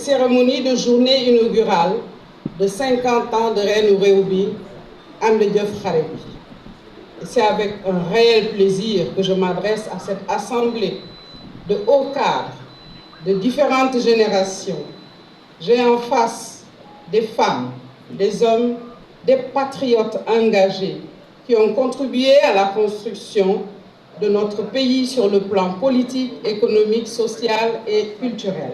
cérémonie de journée inaugurale de 50 ans de Reine Réumi, And Jëf Xare Bi. C'est avec un réel plaisir que je m'adresse à cette assemblée de hauts cadres de différentes générations. J'ai en face des femmes, des hommes, des patriotes engagés qui ont contribué à la construction de notre pays sur le plan politique, économique, social et culturel.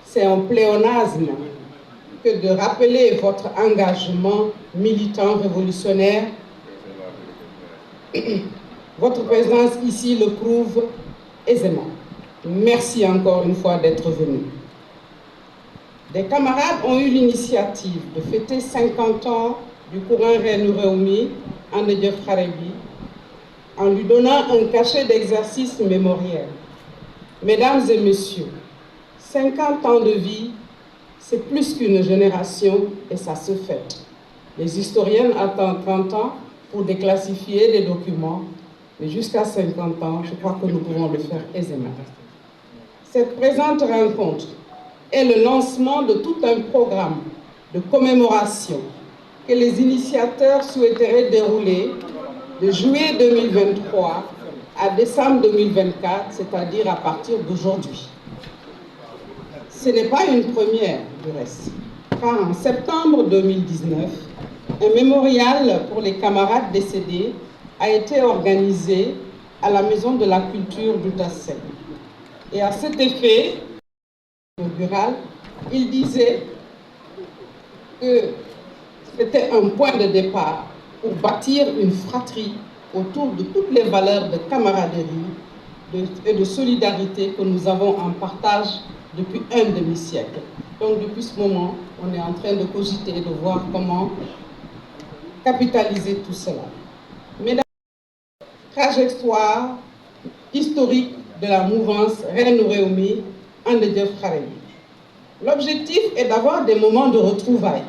C'est un pléonasme que de rappeler votre engagement militant révolutionnaire. Votre présence ici le prouve aisément. Merci encore une fois d'être venu. Des camarades ont eu l'initiative de fêter 50 ans du courant Reine Réumi, And Jëf Xare Bi, en lui donnant un cachet d'exercice mémoriel. Mesdames et messieurs, 50 ans de vie, c'est plus qu'une génération et ça se fête. Les historiennes attendent 30 ans pour déclassifier des documents, mais jusqu'à 50 ans, je crois que nous pouvons le faire aisément. Cette présente rencontre est le lancement de tout un programme de commémoration que les initiateurs souhaiteraient dérouler de juillet 2023 à décembre 2024, c'est-à-dire à partir d'aujourd'hui. Ce n'est pas une première, du reste, car en septembre 2019, un mémorial pour les camarades décédés a été organisé à la Maison de la Culture d'Outassen. Et à cet effet, il disait que c'était un point de départ pour bâtir une fratrie autour de toutes les valeurs de camaraderie et de solidarité que nous avons en partage depuis un demi-siècle. Donc depuis ce moment, on est en train de cogiter, de voir comment capitaliser tout cela. Mesdames, trajectoire historique de la mouvance Reine Réumi, And Jëf Xare Bi. L'objectif est d'avoir des moments de retrouvailles,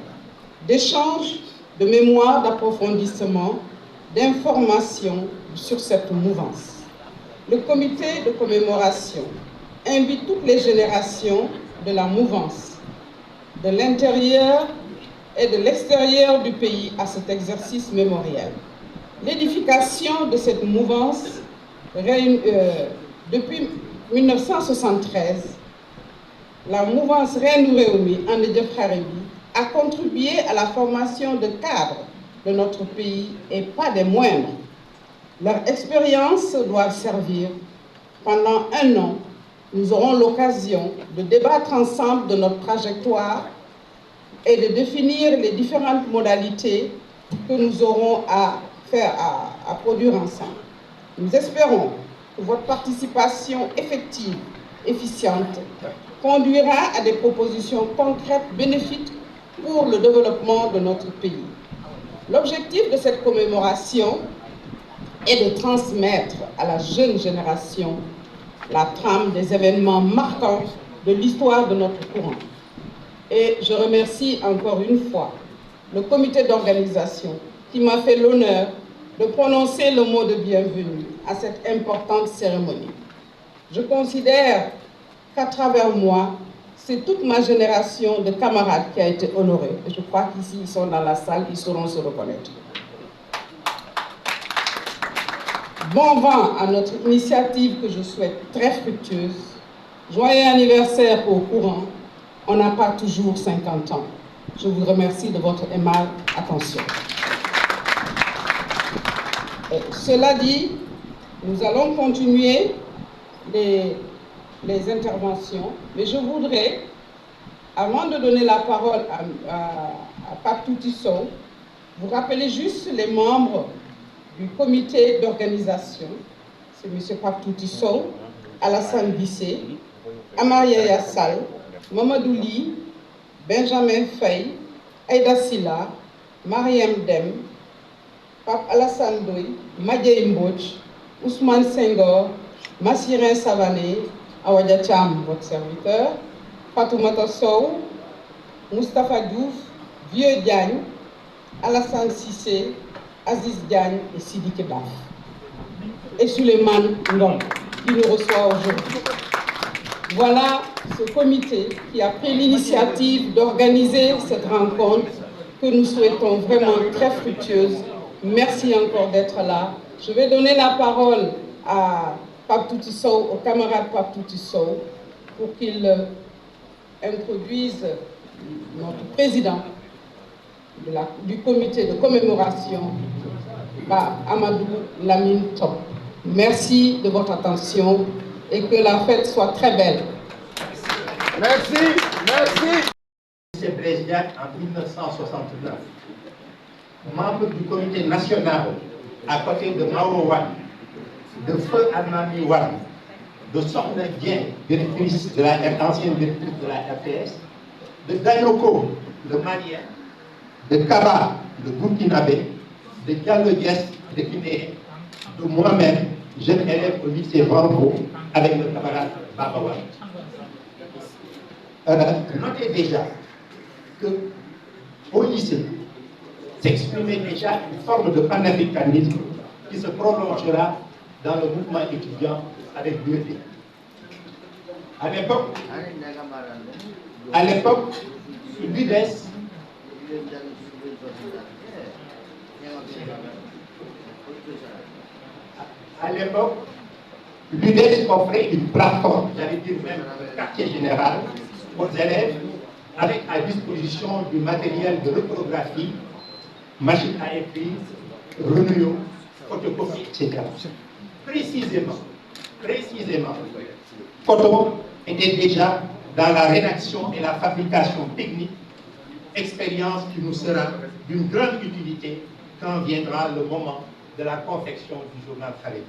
d'échange, de mémoire, d'approfondissement, d'information sur cette mouvance. Le comité de commémoration invite toutes les générations de la mouvance, de l'intérieur et de l'extérieur du pays à cet exercice mémoriel. L'édification de cette mouvance depuis 1973, la mouvance Reine Réumi, And Jëf Xare Bi, a contribué à la formation de cadres de notre pays et pas des moindres. Leur expérience doit servir. Pendant un an, nous aurons l'occasion de débattre ensemble de notre trajectoire et de définir les différentes modalités que nous aurons à produire ensemble. Nous espérons que votre participation effective, efficiente, conduira à des propositions concrètes bénéfiques pour le développement de notre pays. L'objectif de cette commémoration est de transmettre à la jeune génération la trame des événements marquants de l'histoire de notre courant. Et je remercie encore une fois le comité d'organisation qui m'a fait l'honneur de prononcer le mot de bienvenue à cette importante cérémonie. Je considère qu'à travers moi, c'est toute ma génération de camarades qui a été honorée. Et je crois qu'ici, ils sont dans la salle, ils sauront se reconnaître. Bon vent à notre initiative que je souhaite très fructueuse. Joyeux anniversaire au courant. On n'a pas toujours 50 ans. Je vous remercie de votre aimable attention. Et cela dit, nous allons continuer les interventions, mais je voudrais, avant de donner la parole à Pape Touti Sow, vous rappeler juste les membres du comité d'organisation. C'est M. Pape Touti Sow, Alassane Bissé, Amar Yaya Sall, Mamadou Ly, Benjamin Faye, Aïda Silla, Mariam Dem, Pape Alassane Ndoye, Madiaye Mbodj, Ousmane Senghor, Massirin Savané, Awadia Thiam, votre serviteur, Fatoumata Sow, Moustapha Diouf, Vieux Diagne, Alassane Cissé, Aziz Diagne et Sidiki Baf. Et Souleymane Ndong, qui nous reçoit aujourd'hui. Voilà ce comité qui a pris l'initiative d'organiser cette rencontre que nous souhaitons vraiment très fructueuse. Merci encore d'être là. Je vais donner la parole à Pape Touty Sow, au camarade Pape Touty Sow, pour qu'il introduise notre président du comité de commémoration, Amadou Lamine Top. Merci de votre attention et que la fête soit très belle. Merci, merci. M. Brezdiak en 1969, membre du comité national à côté de Mauro Wane, de Feu Armani Wane, de Sokhna Dieng, directrice de ancienne directrice de la RTS, de Dayoko, le Malien, de Kaba, le Burkinabé, de Diallo Diès, de Guinée, de moi-même, jeune élève au lycée Vanco, avec le camarade Baba Wane. Notez déjà qu'au lycée s'exprimait déjà une forme de panafricanisme qui se prolongera dans le mouvement étudiant avec l'UEP. À l'époque, l'UDES offrait une plateforme, j'allais dire même un quartier général, aux élèves avec à disposition du matériel de reprographie, machine à écrire, renouveau, photocopie, etc. Précisément, Coton était déjà dans la rédaction et la fabrication technique, expérience qui nous sera d'une grande utilité quand viendra le moment de la confection du journal Kharebi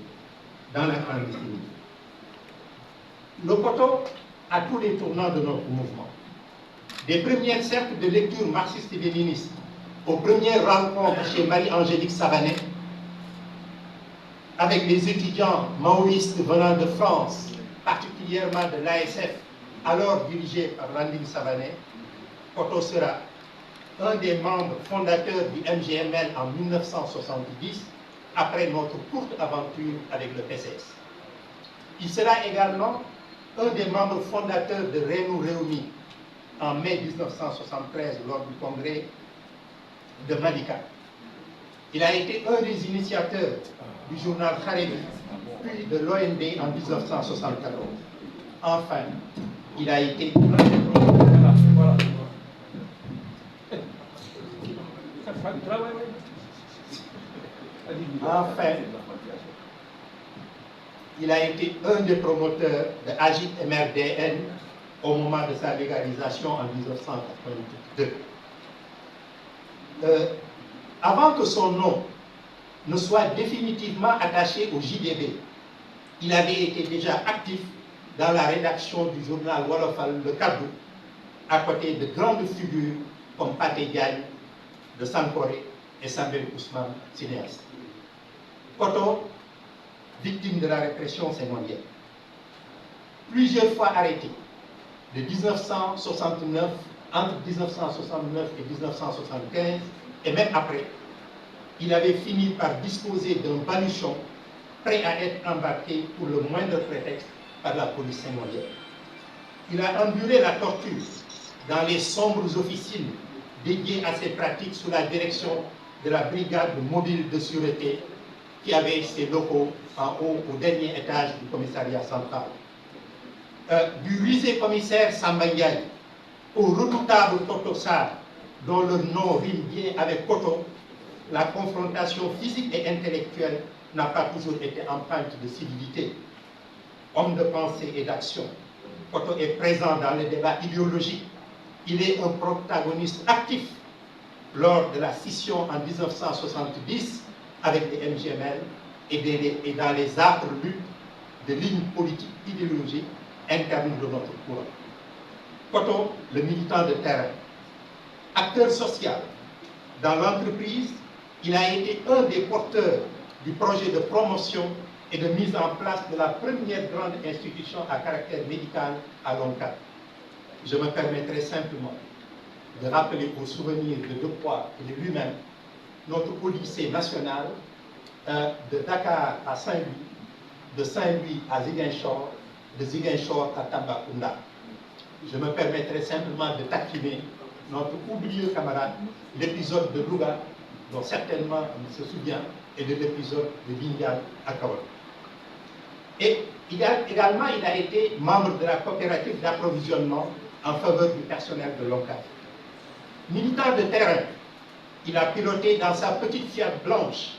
dans la clandestinité. Le Coton à tous les tournants de notre mouvement. Des premiers cercles de lecture marxiste et léniniste aux premières rencontres chez Marie-Angélique Savanet avec les étudiants maoïstes venant de France, particulièrement de l'ASF, alors dirigé par Landing Savanet, Coton sera un des membres fondateurs du MGML en 1970, après notre courte aventure avec le PCS. Il sera également un des membres fondateurs de Renou Réumi en mai 1973 lors du congrès de Malika. Il a été un des initiateurs du journal Kharebi, puis de l'OND en 1974. Enfin, il a été un des promoteurs de Agit MRDN au moment de sa légalisation en 1982. Avant que son nom ne soit définitivement attaché au JDB, il avait été déjà actif dans la rédaction du journal Wolofal Le Kaddu, à côté de grandes figures comme Pathé Diagne de Sankoré et Samuel Ousmane, cinéaste. Coton, victime de la répression sémonienne, plusieurs fois arrêté, de 1969, entre 1969 et 1975, et même après, il avait fini par disposer d'un baluchon prêt à être embarqué pour le moindre prétexte par la police sémonienne. Il a enduré la torture dans les sombres officines dédiées à ces pratiques sous la direction de la brigade mobile de sûreté qui avait ses locaux en haut au dernier étage du commissariat central. Du rusé commissaire Samba Ndiaye au redoutable Toto Sarr, dont le nom rime bien avec Coton, la confrontation physique et intellectuelle n'a pas toujours été empreinte de civilité. Homme de pensée et d'action, Coton est présent dans le débat idéologique. Il est un protagoniste actif lors de la scission en 1970 avec les MGML et dans les âpres luttes de lignes politiques idéologiques internes de notre courant. Coton, le militant de terrain, acteur social dans l'entreprise, il a été un des porteurs du projet de promotion et de mise en place de la première grande institution à caractère médical à Loncat. Je me permettrai simplement de rappeler au souvenir de Depoix et de lui-même notre lycée national de Dakar à Saint-Louis, de Saint-Louis à Ziguinchor, de Ziguinchor à Tambacounda. Je me permettrai simplement de taquiner notre oublieux camarade, l'épisode de Louga, dont certainement il se souvient, et de l'épisode de Bindial à Kaol. Et également, il a été membre de la coopérative d'approvisionnement en faveur du personnel de l'ONCAV. Militant de terrain, il a piloté dans sa petite Fiat blanche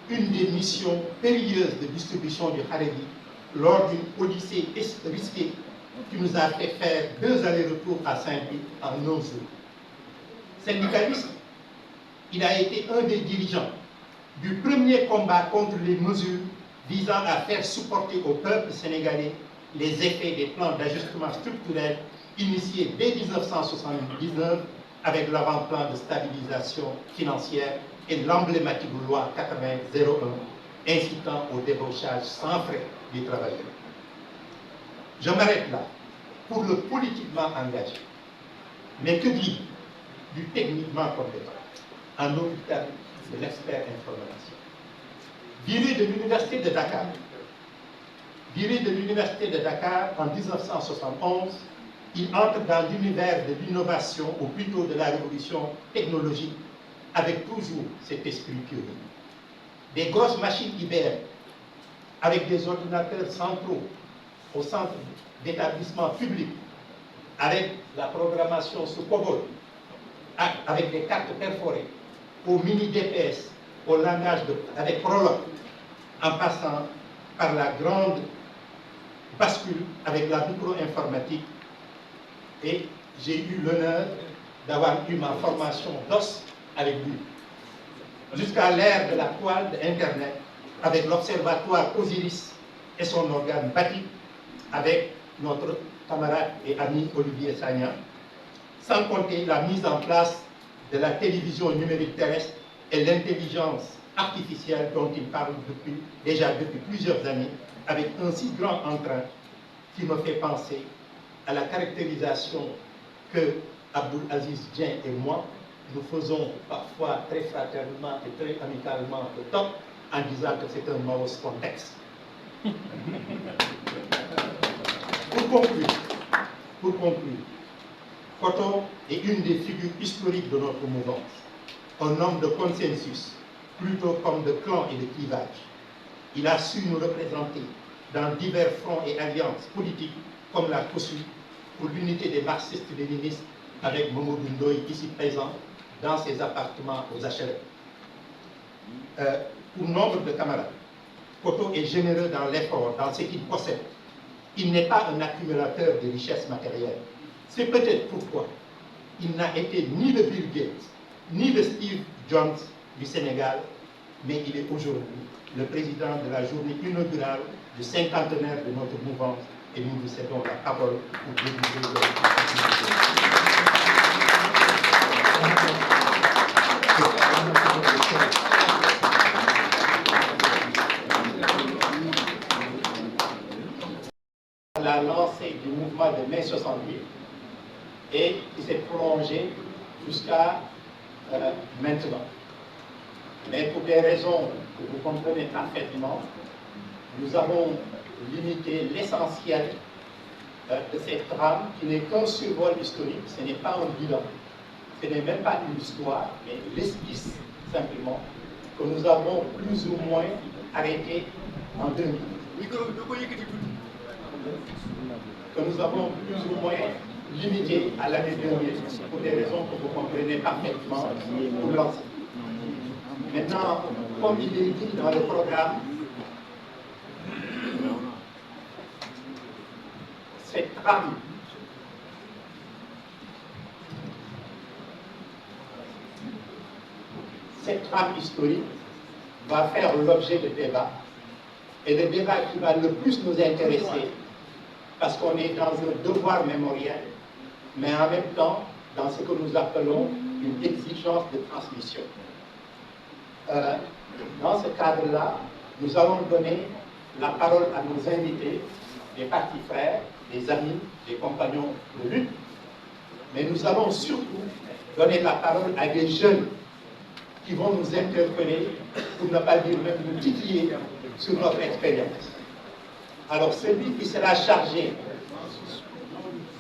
une des missions périlleuses de distribution du Harevi lors d'une odyssée risquée qui nous a fait faire 2 allers-retours à Saint-Louis en 9 jours. Syndicaliste, il a été un des dirigeants du premier combat contre les mesures visant à faire supporter au peuple sénégalais les effets des plans d'ajustement structurel initiés dès 1979 avec l'avant-plan de stabilisation financière et l'emblématique loi 80-01 incitant au débauchage sans frais des travailleurs. Je m'arrête là pour le politiquement engagé. Mais que dire du techniquement compétent, en autre terme de l'expert information. Viré de l'Université de Dakar en 1971, il entre dans l'univers de l'innovation, ou plutôt de la révolution technologique, avec toujours cet esprit curieux. Des grosses machines IBM, avec des ordinateurs centraux au centre d'établissement public, avec la programmation sous COBOL, avec des cartes perforées, au mini DPS, au langage avec Prolog, en passant par la grande bascule avec la micro-informatique. Et j'ai eu l'honneur d'avoir eu ma formation d'os avec lui. Jusqu'à l'ère de la toile d'Internet, avec l'Observatoire Osiris et son organe BATI, avec notre camarade et ami Olivier Sagna, sans compter la mise en place de la télévision numérique terrestre et l'intelligence artificielle dont il parle déjà depuis plusieurs années, avec un si grand entrain qui me fait penser à la caractérisation que Abdoul Aziz Dien et moi, nous faisons parfois très fraternellement et très amicalement le top en disant que c'est un mouse contexte. Pour conclure, Koto est une des figures historiques de notre mouvance, un homme de consensus, plutôt comme de clan et de clivage. Il a su nous représenter dans divers fronts et alliances politiques comme la COSU pour l'unité des marxistes-léninistes avec Mamadou Ndoye ici présent dans ses appartements aux HLM. Pour nombre de camarades, Koto est généreux dans l'effort, dans ce qu'il possède. Il n'est pas un accumulateur de richesses matérielles. C'est peut-être pourquoi il n'a été ni le Bill Gates, ni le Steve Jobs du Sénégal, mais il est aujourd'hui le président de la journée inaugurale du cinquantenaire de notre mouvance et nous vous cédons la parole pour délivrer de la lancée du mouvement de mai 68 et qui s'est prolongé jusqu'à maintenant. Mais pour des raisons que vous comprenez parfaitement, nous avons limité l'essentiel de cette trame qui n'est qu'un survol historique, ce n'est pas un bilan, ce n'est même pas une histoire, mais l'esquisse simplement, que nous avons plus ou moins arrêté en 2000. Que nous avons plus ou moins limité à l'année 2000 pour des raisons que vous comprenez parfaitement pour lancer. Maintenant, comme il est dit dans le programme, cette trame historique va faire l'objet de débats. Et le débat qui va le plus nous intéresser, parce qu'on est dans un devoir mémoriel, mais en même temps dans ce que nous appelons une exigence de transmission. Dans ce cadre-là, nous allons donner la parole à nos invités, des partis frères, des amis, des compagnons de lutte, mais nous allons surtout donner la parole à des jeunes qui vont nous interpeller, pour ne pas dire même nous titiller sur notre expérience. Alors celui qui sera chargé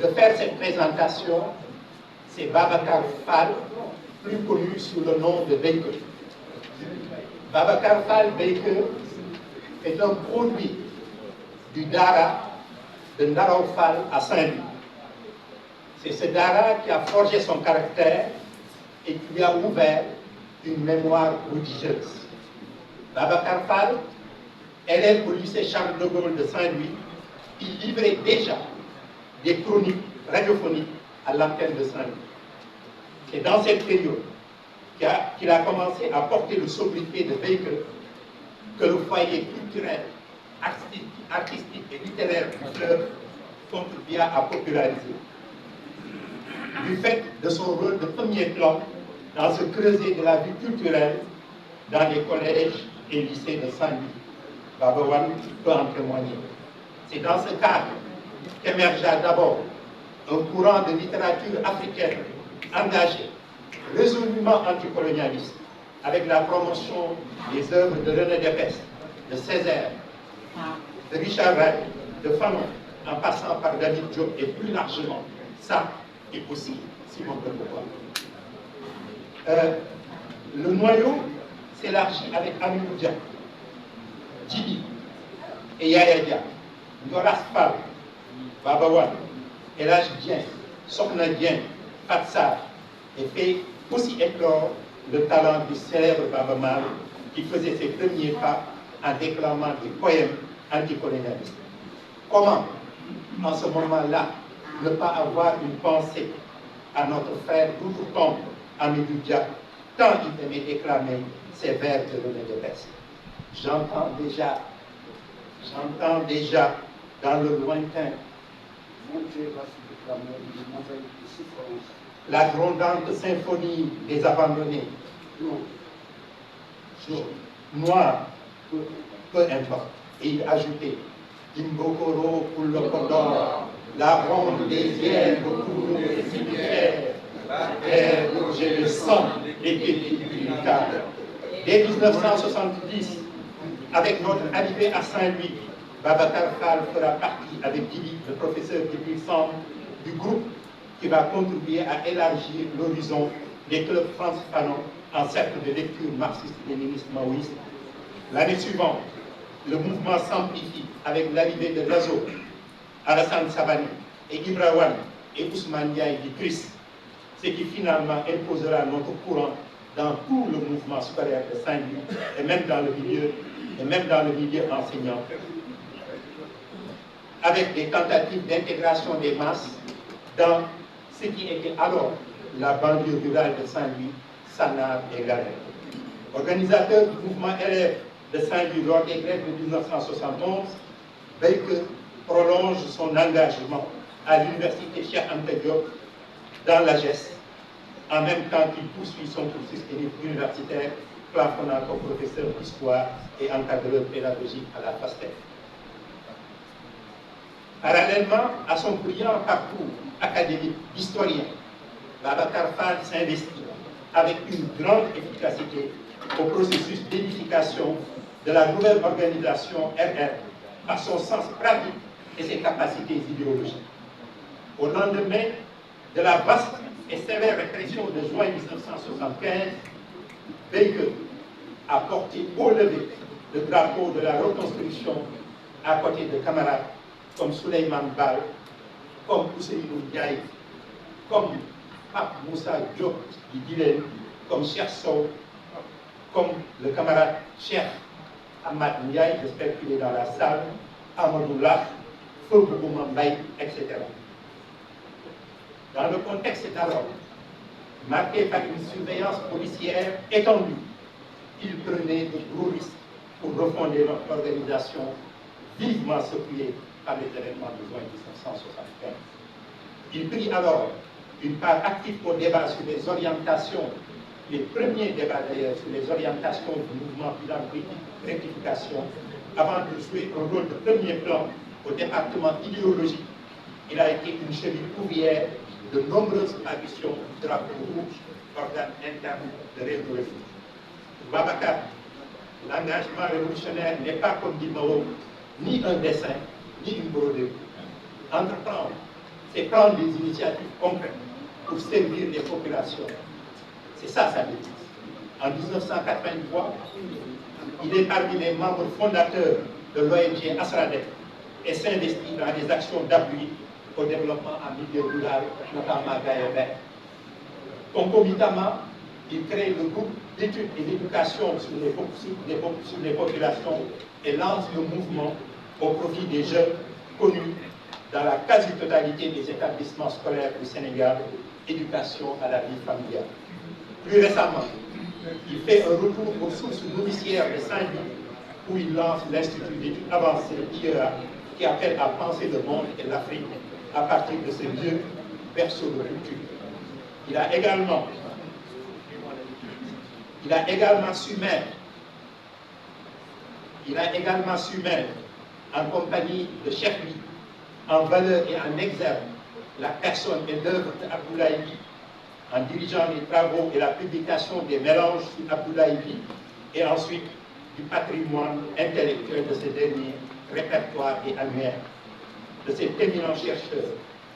de faire cette présentation, c'est Babacar Fall, plus connu sous le nom de Baker. Babacar Fall Baker est un produit du Dara de Ndaraw Fall à Saint-Louis. C'est ce Dara qui a forgé son caractère et qui lui a ouvert une mémoire religieuse. Babacar Fall, élève au lycée Charles de Gaulle de Saint-Louis, il livrait déjà des chroniques radiophoniques à l'antenne de Saint-Louis. C'est dans cette période qu'il a commencé à porter le sobriquet de Baker que le foyer culturel, artistique et littéraire du fleuve contribua à populariser. Du fait de son rôle de premier plan dans ce creuset de la vie culturelle dans les collèges et lycées de Saint-Louis, Baba Wane peut en témoigner. C'est dans ce cadre qu'émergea d'abord un courant de littérature africaine engagé, résolument anticolonialiste, avec la promotion des œuvres de René Dépès, de Césaire, de Richard Wright, de Fanon, en passant par David Diop et plus largement, ça et aussi Simon de Beauvoir. Le noyau s'élargit avec Amidou Dia, Djibi et Yaya Dia, Ndoras Fall, Baba Wane, El Hadj Dieng, Sokhna Dieng, Fat Sarr, et fait aussi éclore le talent du célèbre Baba Mal qui faisait ses premiers pas en déclamant des poèmes anticolonialistes. Comment, en ce moment-là, ne pas avoir une pensée à notre frère d'outre-tombe, Amidou Dia, tant il aimait déclamer ses vers de René Dépès. J'entends déjà dans le lointain la grondante symphonie des abandonnés. Noir, peu importe. Et il ajoutait Imbokoro pour le Condor, la ronde des vierges pour les cimetières, la terre où j'ai le sang des pépites du cadre. Dès 1970, avec notre arrivée à Saint-Louis, Babacar Fall fera partie avec Djibi, le professeur Djibi Samb, du groupe qui va contribuer à élargir l'horizon des clubs France Fanon en cercle de lecture marxiste-léniniste maoïste. L'année suivante, le mouvement s'amplifie avec l'arrivée de Lazo, Alassane Sabani et Ibra Wane et Ousmane Ndiaye du CRIS, ce qui finalement imposera notre courant dans tout le mouvement scolaire de Saint-Louis et même dans le milieu enseignant, avec des tentatives d'intégration des masses dans ce qui était alors la banlieue rurale de Saint-Louis, Sanar et Galère. Organisateur du mouvement élève de Saint-Louis lors des grèves de 1971, Baker prolonge son engagement à l'université Cheikh Anta Diop dans la GES, en même temps qu'il poursuit son cursus universitaire, plafonnant comme professeur d'histoire et encadreur pédagogique à la FASTEF. Parallèlement à son brillant parcours académique d'historien, Babacar Fall s'investit avec une grande efficacité au processus d'édification de la nouvelle organisation RR par son sens pratique et ses capacités idéologiques. Au lendemain de la vaste et sévère répression de juin 1975, Baker a porté haut levé le drapeau de la reconstruction à côté de camarades comme Souleymane Baal, comme Ousseynou Ndiaye, comme Pape Moussa Diop du Guilène, comme Cheikh Sow, comme le camarade Cheikh Ahmad Ndiaye, j'espère qu'il est dans la salle, Amadou Laf, Feu Bougouma Mbaye, etc. Dans le contexte d'alors, marqué par une surveillance policière étendue, il prenait de gros risques pour refonder notre organisation, vivement secouée par les événements de juin 1975. Il prit alors une part active au débat sur les orientations, les premiers débats d'ailleurs sur les orientations du mouvement bilan rectification, avant de jouer un rôle de premier plan au département idéologique. Il a été une cheville ouvrière de nombreuses ambitions du drapeau rouge, organe interne de révolution. Pour Babacar, l'engagement révolutionnaire n'est pas, comme dit Mao, ni un dessein, ni une brodée. Entreprendre, c'est prendre des initiatives concrètes pour servir les populations. C'est ça sa devise. En 1983, il est parmi les membres fondateurs de l'ONG Asradec et s'investit dans des actions d'appui au développement en milieu rural, notamment Gaïa. Concomitamment, il crée le groupe d'études et d'éducation sur les populations et lance le mouvement au profit des jeunes connus dans la quasi-totalité des établissements scolaires du Sénégal, éducation à la vie familiale. Plus récemment, il fait un retour aux sources nourricières de Saint-Louis, où il lance l'Institut d'études avancées IEA, qui appelle à penser le monde et l'Afrique à partir de ces deux berceaux de culture. Il a également su mettre en compagnie de Cheikh Ly en valeur et en exergue la personne et l'œuvre d'Abdoulaye Ly, en dirigeant les travaux et la publication des mélanges sur Abdoulaye Ly et ensuite du patrimoine intellectuel de ces derniers, répertoire et annuaire, de cet éminent chercheur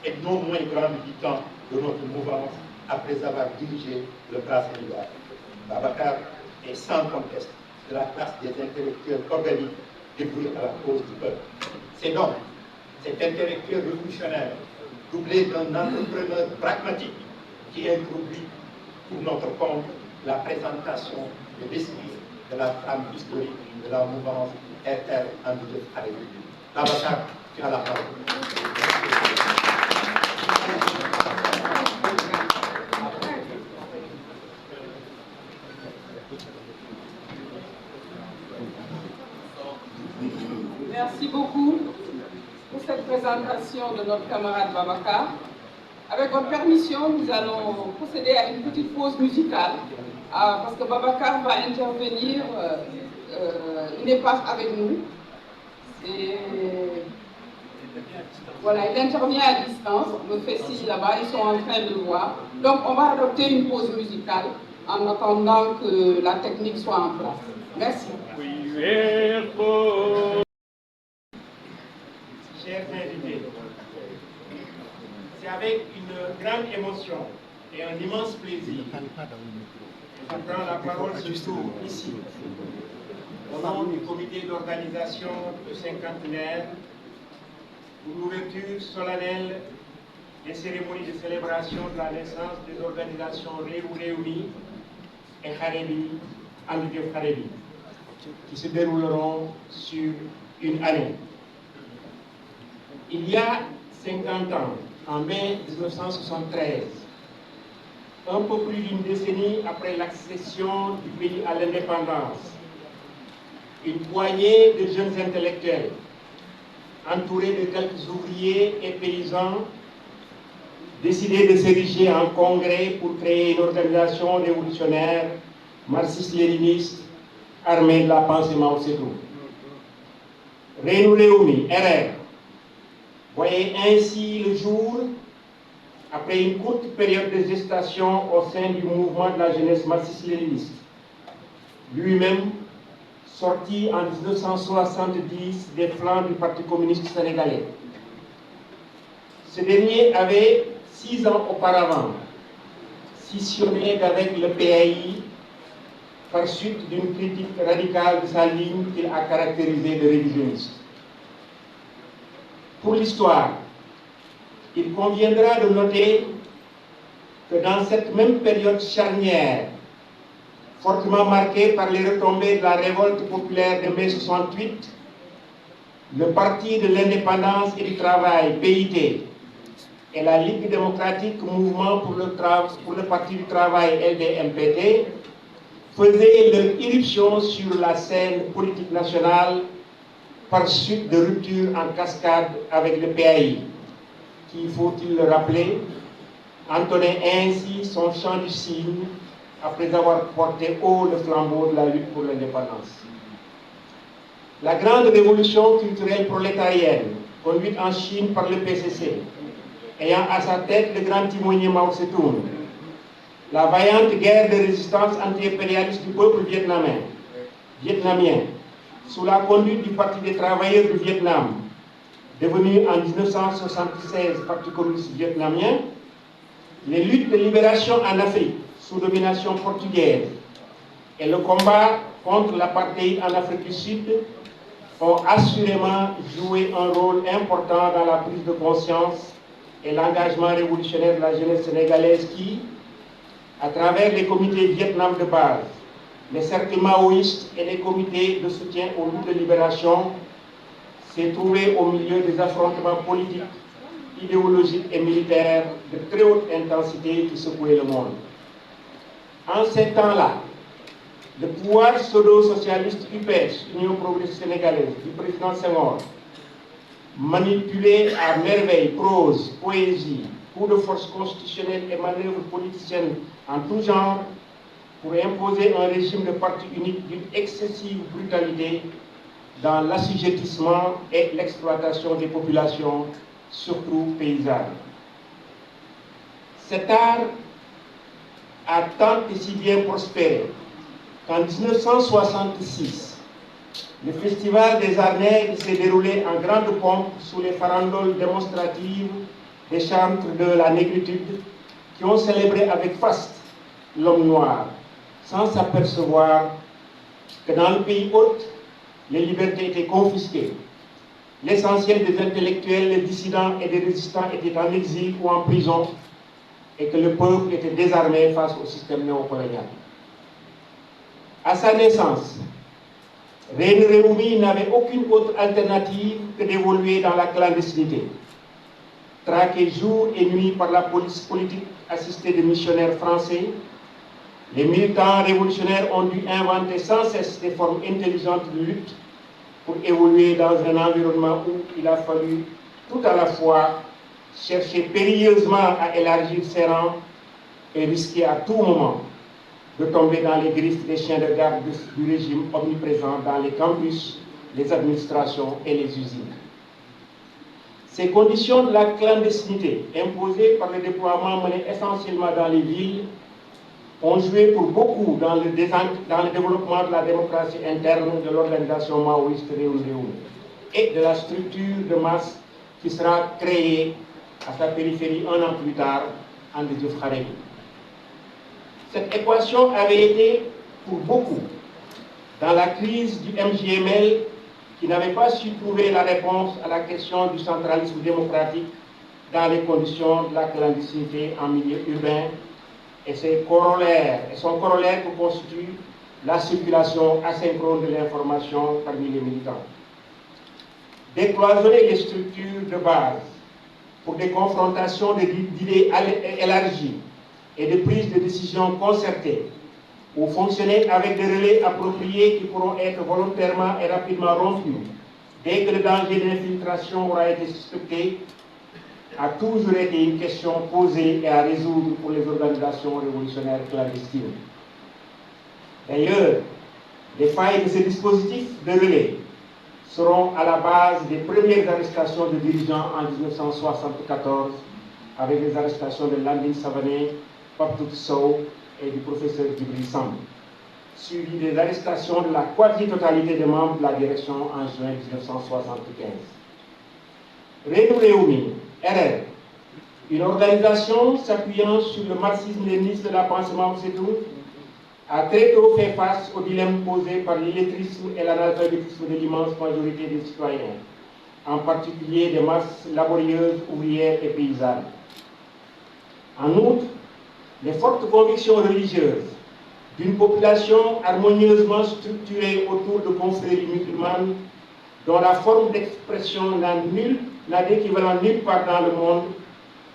et non moins grand militant de notre mouvance après avoir dirigé le Bras Sénégal. Babacar est sans conteste de la classe des intellectuels organiques dévoués à la cause du peuple. C'est donc cet intellectuel révolutionnaire, doublé d'un entrepreneur pragmatique, qui introduit pour notre compte la présentation de l'esprit de la trame historique de la mouvance RR en milieu Haredi. Babacar, tu as la parole. Merci beaucoup pour cette présentation de notre camarade Babacar. Avec votre permission, nous allons procéder à une petite pause musicale parce que Babacar va intervenir, il n'est pas avec nous. Et voilà, il intervient à distance, le fait ci là-bas, ils sont en train de le voir. Donc on va adopter une pause musicale en attendant que la technique soit en place. Merci. Chers invités, c'est avec une grande émotion et un immense plaisir que je prends la parole ce jour ici, au nom du comité d'organisation de cinquantenaire pour l'ouverture solennelle des cérémonies de célébration de la naissance des organisations Réumi et Haredi, Andjef Haredi, qui se dérouleront sur une année. Il y a 50 ans, en mai 1973, un peu plus d'une décennie après l'accession du pays à l'indépendance, une poignée de jeunes intellectuels, entourés de quelques ouvriers et paysans, décidaient de s'ériger en congrès pour créer une organisation révolutionnaire marxiste-léniniste armée de la pensée Mao Tse-tung. Réumi, RR, voyait ainsi le jour après une courte période de gestation au sein du mouvement de la jeunesse marxiste-léniniste. Lui-même sorti en 1970 des flancs du Parti communiste sénégalais. Ce dernier avait 6 ans auparavant scissionné d'avec le PAI par suite d'une critique radicale de sa ligne qu'il a caractérisée de révisionniste. Pour l'histoire, il conviendra de noter que dans cette même période charnière, fortement marquée par les retombées de la révolte populaire de mai 68, le Parti de l'indépendance et du travail, PIT, et la Ligue démocratique Mouvement pour le Parti du travail, LDMPT, faisaient leur irruption sur la scène politique nationale par suite de ruptures en cascade avec le PAI, qui, faut-il le rappeler, entonnait ainsi son chant du cygne après avoir porté haut le flambeau de la lutte pour l'indépendance. La grande révolution culturelle prolétarienne, conduite en Chine par le PCC, ayant à sa tête le grand timonier Mao Tse-tung, la vaillante guerre de résistance anti-impérialiste du peuple vietnamien, sous la conduite du Parti des travailleurs du Vietnam, devenu en 1976 Parti communiste vietnamien, les luttes de libération en Afrique sous domination portugaise et le combat contre l'apartheid en Afrique du Sud ont assurément joué un rôle important dans la prise de conscience et l'engagement révolutionnaire de la jeunesse sénégalaise qui, à travers les comités Vietnam de base, les cercles maoïstes et les comités de soutien aux luttes de libération, s'est trouvé au milieu des affrontements politiques, idéologiques et militaires de très haute intensité qui secouaient le monde. En ces temps-là, le pouvoir pseudo-socialiste UPS, Union progressiste sénégalaise, du président Senghor, manipulait à merveille prose, poésie, coups de force constitutionnelle et manœuvres politiciennes en tout genre pour imposer un régime de parti unique d'une excessive brutalité dans l'assujettissement et l'exploitation des populations, surtout paysannes. Cet art a tant et si bien prospéré qu'en 1966, le Festival des Arts Nègres s'est déroulé en grande pompe sous les farandoles démonstratives des chantres de la négritude qui ont célébré avec faste l'homme noir, sans s'apercevoir que dans le pays hôte, les libertés étaient confisquées. L'essentiel des intellectuels, les dissidents et des résistants étaient en exil ou en prison et que le peuple était désarmé face au système néocolonial. À sa naissance, Reine Réumi n'avait aucune autre alternative que d'évoluer dans la clandestinité. Traqué jour et nuit par la police politique assistée de missionnaires français, les militants révolutionnaires ont dû inventer sans cesse des formes intelligentes de lutte pour évoluer dans un environnement où il a fallu tout à la fois chercher périlleusement à élargir ses rangs et risquer à tout moment de tomber dans les griffes des chiens de garde du régime omniprésent dans les campus, les administrations et les usines. Ces conditions de la clandestinité, imposées par le déploiement mené essentiellement dans les villes, ont joué pour beaucoup dans le développement de la démocratie interne de l'organisation maoïste Réumi et de la structure de masse qui sera créée à sa périphérie un an plus tard, en Diouf Kharemi. Cette équation avait été, pour beaucoup, dans la crise du MJML, qui n'avait pas su trouver la réponse à la question du centralisme démocratique dans les conditions de la clandestinité en milieu urbain et son corollaire que constitue la circulation asynchrone de l'information parmi les militants. Décloisonner les structures de base pour des confrontations d'idées élargies et de prise de décisions concertées, ou fonctionner avec des relais appropriés qui pourront être volontairement et rapidement rompus dès que le danger d'infiltration aura été suspecté, a toujours été une question posée et à résoudre pour les organisations révolutionnaires clandestines. D'ailleurs, les failles de ces dispositifs de relais seront à la base des premières arrestations de dirigeants en 1974, avec les arrestations de Landing Savané, Pape Sow et du professeur Djibril Samb, suivi des arrestations de la quasi-totalité des membres de la direction en juin 1975. Reine Réumi, RR, une organisation s'appuyant sur le marxisme-léninisme de la pensée Mao Zedong, a très tôt fait face au dilemme posé par l'illettrisme et l'analphabétisme de l'immense majorité des citoyens, en particulier des masses laborieuses, ouvrières et paysannes. En outre, les fortes convictions religieuses d'une population harmonieusement structurée autour de confréries musulmanes dont la forme d'expression n'a d'équivalent nulle part dans le monde,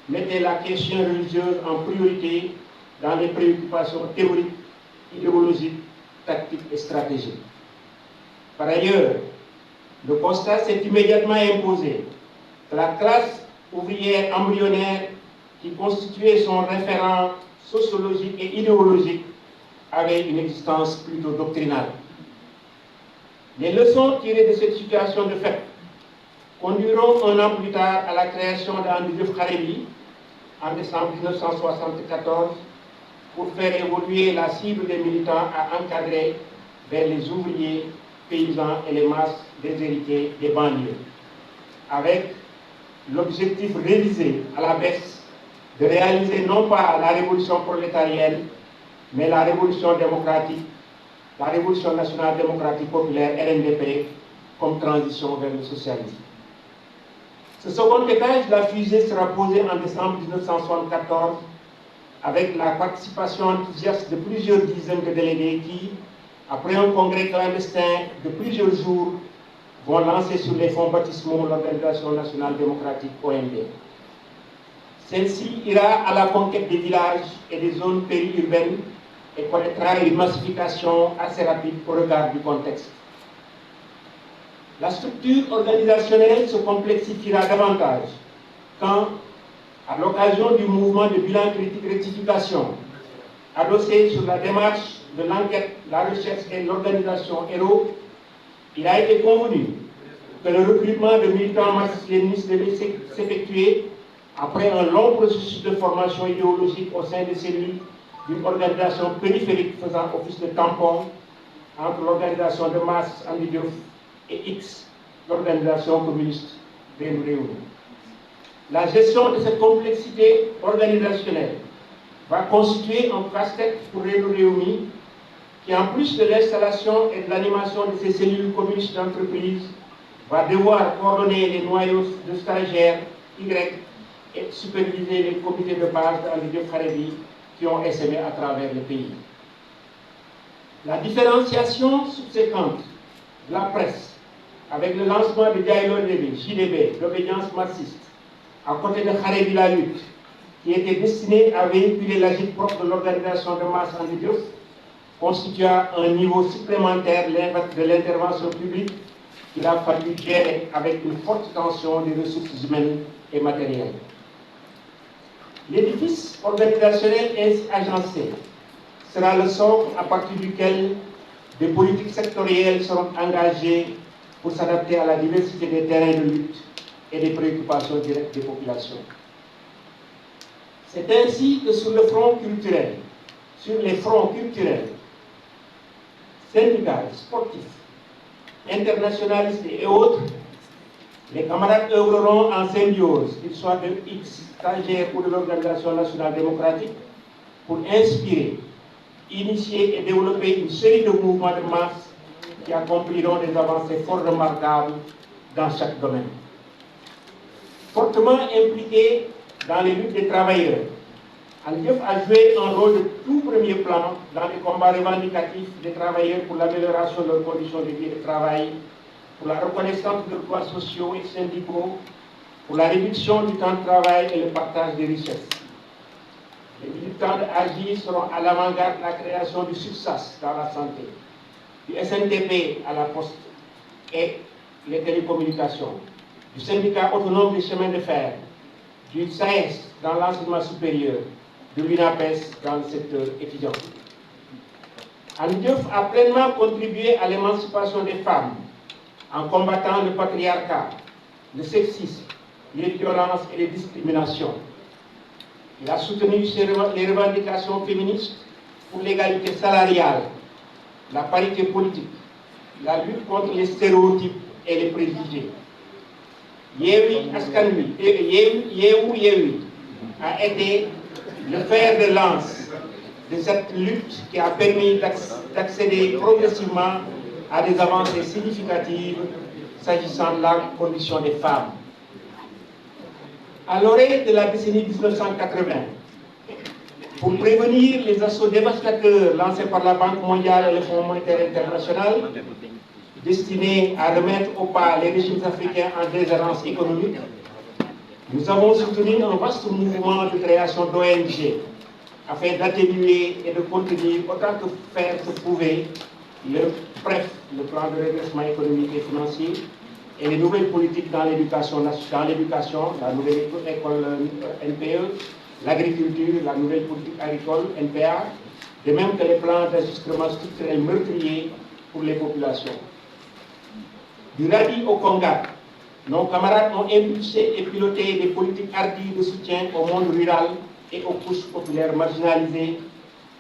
mettaient la question religieuse en priorité dans les préoccupations théoriques, idéologiques, tactiques et stratégiques. Par ailleurs, le constat s'est immédiatement imposé que la classe ouvrière embryonnaire qui constituait son référent sociologique et idéologique avait une existence plutôt doctrinale. Les leçons tirées de cette situation de fait conduiront un an plus tard à la création d'Andy Diouf Kharemi en décembre 1974 pour faire évoluer la cible des militants à encadrer vers les ouvriers, paysans et les masses déshérités des banlieues. avec l'objectif révisé à la baisse de réaliser non pas la révolution prolétarienne, mais la révolution démocratique, la révolution nationale démocratique populaire RNDP, comme transition vers le socialisme. Ce second étage de la fusée sera posé en décembre 1974 avec la participation enthousiaste de plusieurs dizaines de délégués qui, après un congrès clandestin de plusieurs jours, vont lancer sur les fonds baptismaux l'Organisation nationale démocratique OND. Celle-ci ira à la conquête des villages et des zones périurbaines et connaîtra une massification assez rapide au regard du contexte. La structure organisationnelle se complexifiera davantage quand, à l'occasion du mouvement de bilan critique rectification, adossé sur la démarche de l'enquête, la recherche et l'organisation HERO, il a été convenu que le recrutement de militants marxistes devait s'effectuer après un long processus de formation idéologique au sein des cellules d'une organisation périphérique faisant office de tampon entre l'organisation de masse Andi Diouf et X, l'organisation communiste Rennou Rewmi. La gestion de cette complexité organisationnelle va constituer un casse-tête pour Rennou Rewmi, qui en plus de l'installation et de l'animation de ces cellules communistes d'entreprise, va devoir coordonner les noyaux de stagiaires Y et superviser les comités de base d'Andi Diouf Harebi qui ont essaimé à travers le pays. La différenciation subséquente de la presse avec le lancement de Dialogue JDB, d'obédience marxiste, à côté de Harebi la lutte, qui était destiné à véhiculer l'agite propre de l'organisation de masse Andi Diouf, constitua un niveau supplémentaire de l'intervention publique qu'il a fallu gérer avec une forte tension des ressources humaines et matérielles. L'édifice organisationnel ainsi agencé sera le socle à partir duquel des politiques sectorielles seront engagées pour s'adapter à la diversité des terrains de lutte et des préoccupations directes des populations. C'est ainsi que sur les fronts culturels, syndicaux, sportifs, internationalistes et autres, les camarades œuvreront en symbiose, qu'ils soient de X stagiaires ou de l'Organisation nationale démocratique, pour inspirer, initier et développer une série de mouvements de masse qui accompliront des avancées fort remarquables dans chaque domaine. Fortement impliqué dans les luttes des travailleurs, Andi Diouf a joué un rôle de tout premier plan dans les combats revendicatifs des travailleurs pour l'amélioration de leurs conditions de vie et de travail, pour la reconnaissance de leurs droits sociaux et syndicaux, pour la réduction du temps de travail et le partage des richesses. Les militants de AGI seront à l'avant-garde de la création du SUTSAS dans la santé, du SNTP à la poste et les télécommunications, du syndicat autonome des chemins de fer, du SAES dans l'enseignement supérieur, de l'UNAPES dans le secteur étudiant. Andi Diouf a pleinement contribué à l'émancipation des femmes en combattant le patriarcat, le sexisme, les violences et les discriminations. Il a soutenu les revendications féministes pour l'égalité salariale, la parité politique, la lutte contre les stéréotypes et les préjugés. Yewwi Askan Wi, Yewwi a été le fer de lance de cette lutte qui a permis d'accéder progressivement à des avancées significatives s'agissant de la condition des femmes. À l'orée de la décennie 1980, pour prévenir les assauts dévastateurs lancés par la Banque mondiale et le Fonds monétaire international, destinés à remettre au pas les régimes africains en déshérence économique, nous avons soutenu un vaste mouvement de création d'ONG afin d'atténuer et de contenir autant que faire se pouvait le plan de redressement économique et financier et les nouvelles politiques dans l'éducation, la nouvelle école NPE, l'agriculture, la nouvelle politique agricole NPA, de même que les plans d'ajustement structurel meurtriers pour les populations. Du Radi au Conga, nos camarades ont impulsé et piloté des politiques hardies de soutien au monde rural et aux couches populaires marginalisées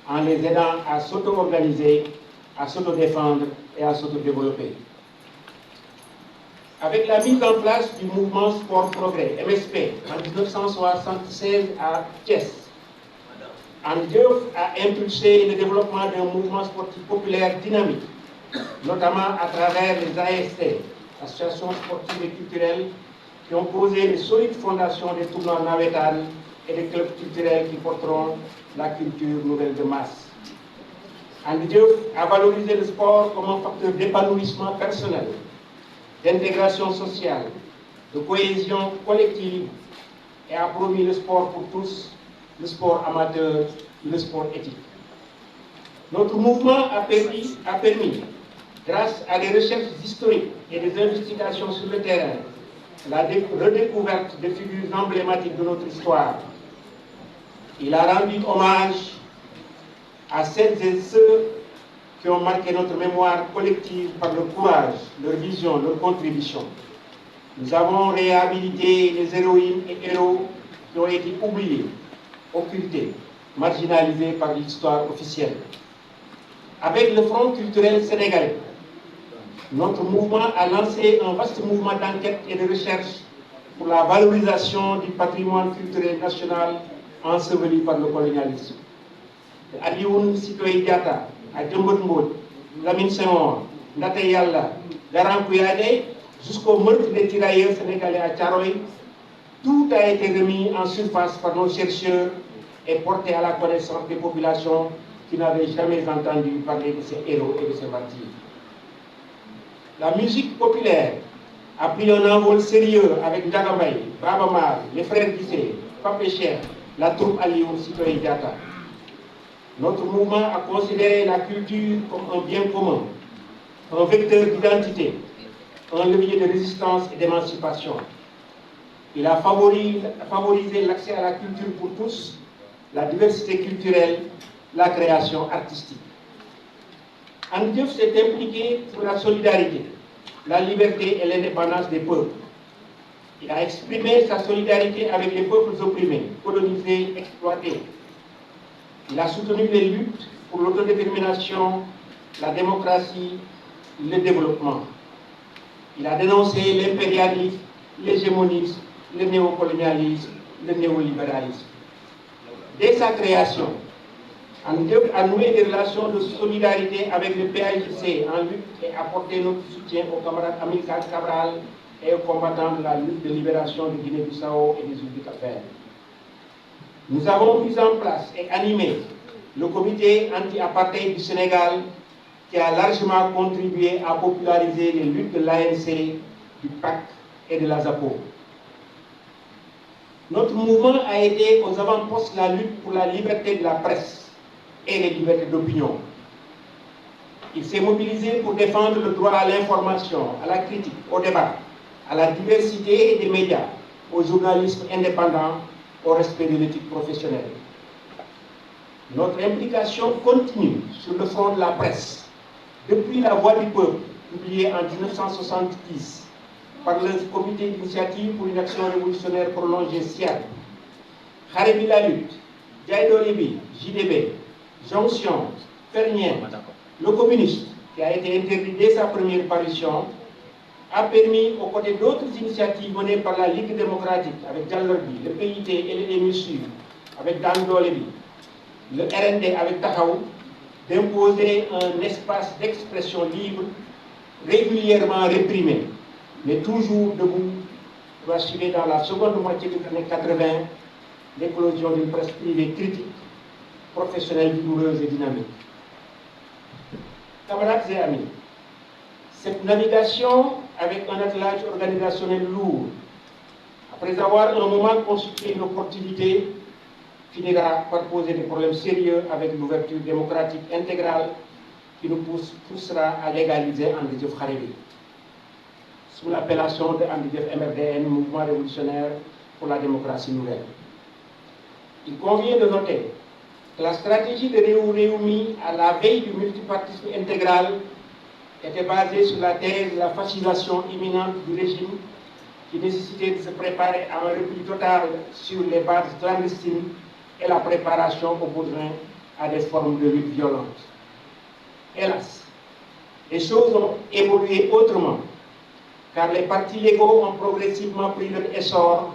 en les aidant à s'auto-organiser, à s'auto-défendre et à s'auto-développer. avec la mise en place du mouvement Sport Progrès, MSP, en 1976 à Thiès. Ande Diouf a impulsé le développement d'un mouvement sportif populaire dynamique, notamment à travers les AST, associations sportives et culturelles, qui ont posé les solides fondations des tournois navétanes et des clubs culturels qui porteront la culture nouvelle de masse. Ande Diouf a valorisé le sport comme un facteur d'épanouissement personnel, d'intégration sociale, de cohésion collective et a promu le sport pour tous, le sport amateur, le sport éthique. Notre mouvement a permis, grâce à des recherches historiques et des investigations sur le terrain, la redécouverte des figures emblématiques de notre histoire. Il a rendu hommage à celles et ceux qui ont marqué notre mémoire collective par leur courage, leur vision, leur contribution. Nous avons réhabilité les héroïnes et héros qui ont été oubliés, occultés, marginalisés par l'histoire officielle. Avec le Front culturel sénégalais, notre mouvement a lancé un vaste mouvement d'enquête et de recherche pour la valorisation du patrimoine culturel national enseveli par le colonialisme. De Alioune Sitoé Diatta à Djembot Mbodj, Lamine Senghor, Ndaté Yalla, Garan Kouyadé, jusqu'au meurtre des tirailleurs sénégalais à Thiaroye, tout a été remis en surface par nos chercheurs et porté à la connaissance des populations qui n'avaient jamais entendu parler de ces héros et de ces martyrs. La musique populaire a pris un envol sérieux avec Ndiaga Mbaye, Baba Maal, les frères Guissé, Pape Cheikh, la troupe Alioune Sitoé Diatta. Notre mouvement a considéré la culture comme un bien commun, un vecteur d'identité, un levier de résistance et d'émancipation. Il a favorisé l'accès à la culture pour tous, la diversité culturelle, la création artistique. Ande Diouf s'est impliqué pour la solidarité, la liberté et l'indépendance des peuples. Il a exprimé sa solidarité avec les peuples opprimés, colonisés, exploités. Il a soutenu les luttes pour l'autodétermination, la démocratie, le développement. Il a dénoncé l'impérialisme, l'hégémonisme, le néocolonialisme, le néolibéralisme. Dès sa création, Ande Diouf a noué des relations de solidarité avec le PAIGC en lutte et apporté notre soutien aux camarades Amilcar Cabral et aux combattants de la lutte de libération de Guinée-Bissau et des îles du Cap-Vert. Nous avons mis en place et animé le comité anti-apartheid du Sénégal qui a largement contribué à populariser les luttes de l'ANC, du PAC et de la ZAPO. Notre mouvement a été aux avant-postes de la lutte pour la liberté de la presse et les libertés d'opinion. Il s'est mobilisé pour défendre le droit à l'information, à la critique, au débat, à la diversité des médias, au journalisme indépendant, au respect de l'éthique professionnelle. Notre implication continue sur le front de la presse, depuis La Voix du Peuple, publiée en 1970 par le Comité d'initiative pour une action révolutionnaire prolongée SIAD, Kharebi la lutte, Diaïdolibi, JDB, Jonction, Fernien, le communiste, qui a été interdit dès sa première parution, a permis, aux côtés d'autres initiatives menées par la Ligue démocratique avec Dialorbi, le PIT et le MSU avec Dan Dolebi, le RND avec Tahaou, d'imposer un espace d'expression libre régulièrement réprimé, mais toujours debout pour assurer dans la seconde moitié des années 80 l'éclosion d'une presse privée critique, professionnelle, vigoureuse et dynamique. Camarades et amis, cette navigation avec un attelage organisationnel lourd, après avoir un moment constitué une opportunité, finira par poser des problèmes sérieux avec l'ouverture démocratique intégrale qui nous poussera à légaliser Ande Diouf Kharebi, sous l'appellation de Ande Diouf MRDN, Mouvement révolutionnaire pour la démocratie nouvelle. Il convient de noter que la stratégie de Réumi à la veille du multipartisme intégral était basée sur la thèse de la fascisation imminente du régime qui nécessitait de se préparer à un repli total sur les bases clandestines et la préparation au besoin à des formes de lutte violente. Hélas, les choses ont évolué autrement. car les partis légaux ont progressivement pris leur essor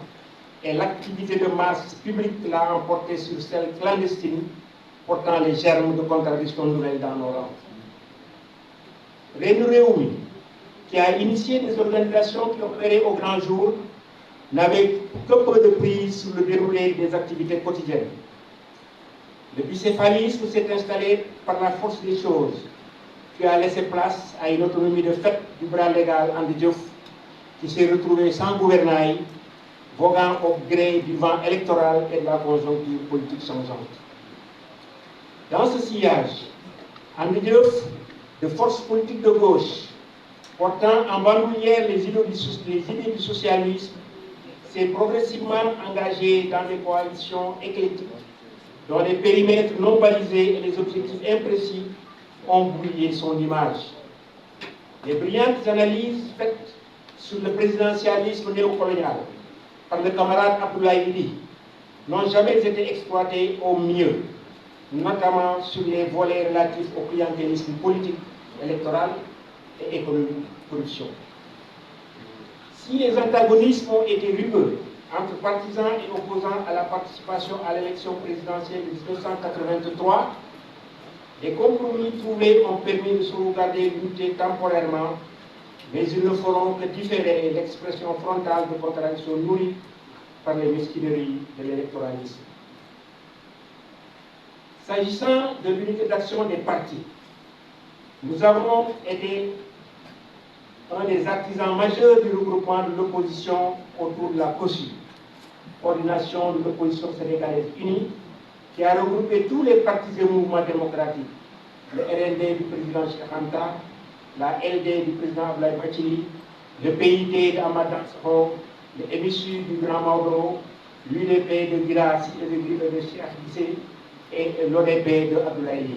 et l'activité de masse publique l'a emporté sur celle clandestine, portant les germes de contradictions nouvelles dans nos rangs. Renu Réumi, qui a initié des organisations qui opéraient au grand jour, n'avait que peu de prise sur le déroulé des activités quotidiennes. Le bicéphalisme s'est installé par la force des choses, qui a laissé place à une autonomie de fait du bras légal Andi Diouf, qui s'est retrouvé sans gouvernail, voguant au gré du vent électoral et de la conjoncture politique changeante. Dans ce sillage, Andi Diouf, de force politique de gauche, portant en bandoulière les idées du socialisme, s'est progressivement engagé dans des coalitions éclectiques, dont les périmètres non balisés et les objectifs imprécis ont brouillé son image. Les brillantes analyses faites sur le présidentialisme néocolonial par le camarade Abdoulaye Idi n'ont jamais été exploitées au mieux, notamment sur les volets relatifs au clientélisme politique, électoral et économique, corruption. Si les antagonismes ont été rugueux entre partisans et opposants à la participation à l'élection présidentielle de 1983, les compromis trouvés ont permis de sauvegarder l'unité temporairement, mais ils ne feront que différer l'expression frontale de contradiction nourrie par les mesquineries de l'électoralisme. S'agissant de l'unité d'action des partis, nous avons été un des artisans majeurs du regroupement de l'opposition autour de la COSU, coordination de l'opposition sénégalaise unie, qui a regroupé tous les partis et mouvements démocratiques, le RND du président Cheikh Anta, la LD du président Abdoulaye Bathily, le PID de Amadou Dansokho, le MSU du Grand Maodo, l'UDP de Guirassy et de Cheikh Guissé et l'ODP de Abdoulaye Ly,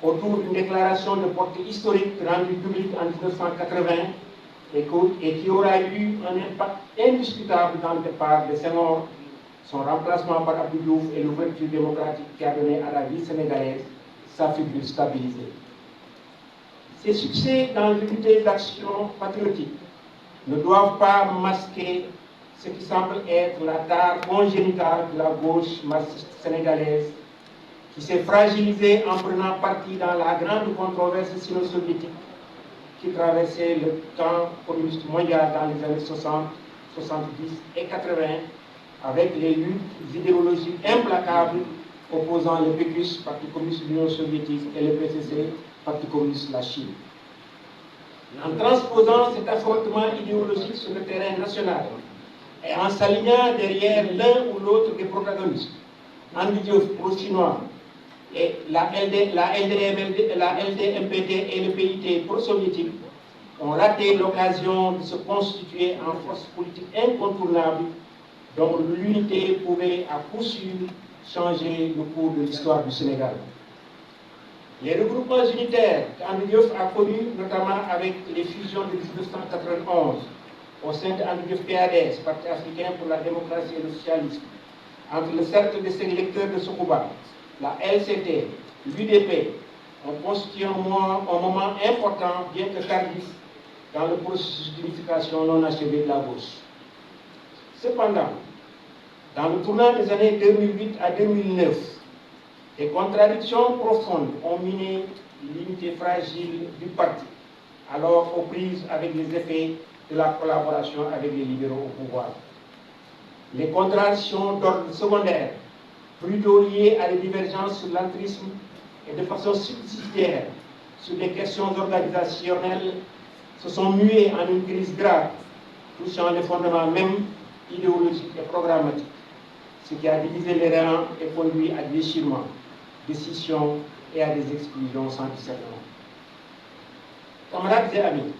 autour d'une déclaration de portée historique rendue publique en 1980 et qui aura eu un impact indiscutable dans le départ de Senghor, son remplacement par Abdou Diouf et l'ouverture démocratique qui a donné à la vie sénégalaise sa figure stabilisée. Ces succès dans l'unité d'action patriotique ne doivent pas masquer ce qui semble être la tare congénitale de la gauche marxiste sénégalaise, qui s'est fragilisée en prenant parti dans la grande controverse sino-soviétique qui traversait le camp communiste mondial dans les années 60, 70 et 80, avec les luttes idéologiques implacables opposant le PQS, Parti communiste de l'Union soviétique, et le PCC, Parti communiste de la Chine. En transposant cet affrontement idéologique sur le terrain national et en s'alignant derrière l'un ou l'autre des protagonistes, Andi Diouf pro-chinois et la LDMPT et le PIT pro-soviétique, ont raté l'occasion de se constituer en force politique incontournable dont l'unité pouvait à coup sûr changer le cours de l'histoire du Sénégal. Les regroupements unitaires qu'Andi Diouf a connus, notamment avec les fusions de 1991 au sein de Andi Diouf PADS, Parti africain pour la démocratie et le socialisme, entre le cercle des électeurs de Sokuba, la LCT, l'UDP, ont constitué un moment important, bien que tardif, dans le processus d'unification non achevé de la gauche. Cependant, dans le tournant des années 2008 à 2009, des contradictions profondes ont miné l'unité fragile du parti, alors aux prises avec les effets de la collaboration avec les libéraux au pouvoir. Les contradictions d'ordre secondaire, plutôt liées à des divergences sur l'entrisme et de façon subsidiaire sur des questions organisationnelles, se sont muées en une crise grave, touchant les fondements même idéologiques et programmatiques, ce qui a divisé les rangs et conduit à des déchirements, des scissions et à des exclusions sans discernement. Camarades et amis,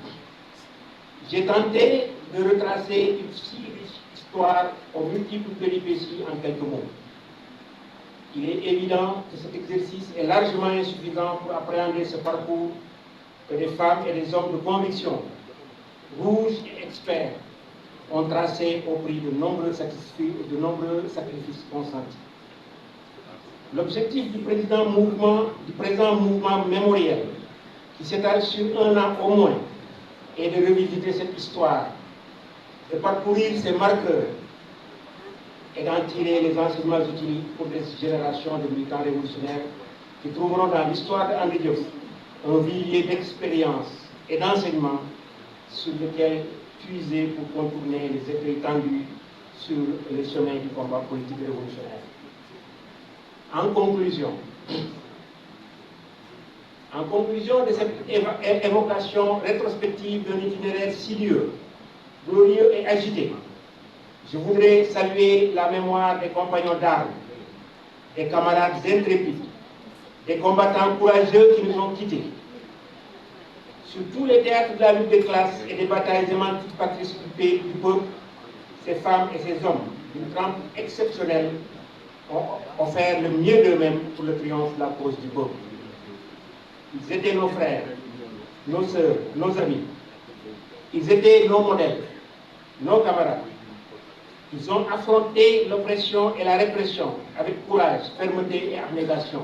j'ai tenté de retracer une si riche histoire aux multiples péripéties en quelques mots. Il est évident que cet exercice est largement insuffisant pour appréhender ce parcours que des femmes et des hommes de conviction, rouges et experts, ont tracé au prix de nombreux sacrifices consentis. L'objectif du présent mouvement mémoriel, qui s'étale sur un an au moins, est de revisiter cette histoire, de parcourir ses marqueurs et d'en tirer les enseignements utiles pour des générations de militants révolutionnaires qui trouveront dans l'histoire de André Diouf un vivier d'expérience et d'enseignement sur lequel puiser pour contourner les écueils tendus sur le chemin du combat politique révolutionnaire. En conclusion de cette évocation rétrospective d'un itinéraire sinueux, glorieux et agité, je voudrais saluer la mémoire des compagnons d'armes, des camarades intrépides, des combattants courageux qui nous ont quittés. Sur tous les théâtres de la lutte des classes et des batailles émancipatrices du peuple, ces femmes et ces hommes d'une trempe exceptionnelle ont offert le mieux d'eux-mêmes pour le triomphe de la cause du peuple. Ils étaient nos frères, nos sœurs, nos amis. Ils étaient nos modèles, nos camarades. Ils ont affronté l'oppression et la répression avec courage, fermeté et abnégation.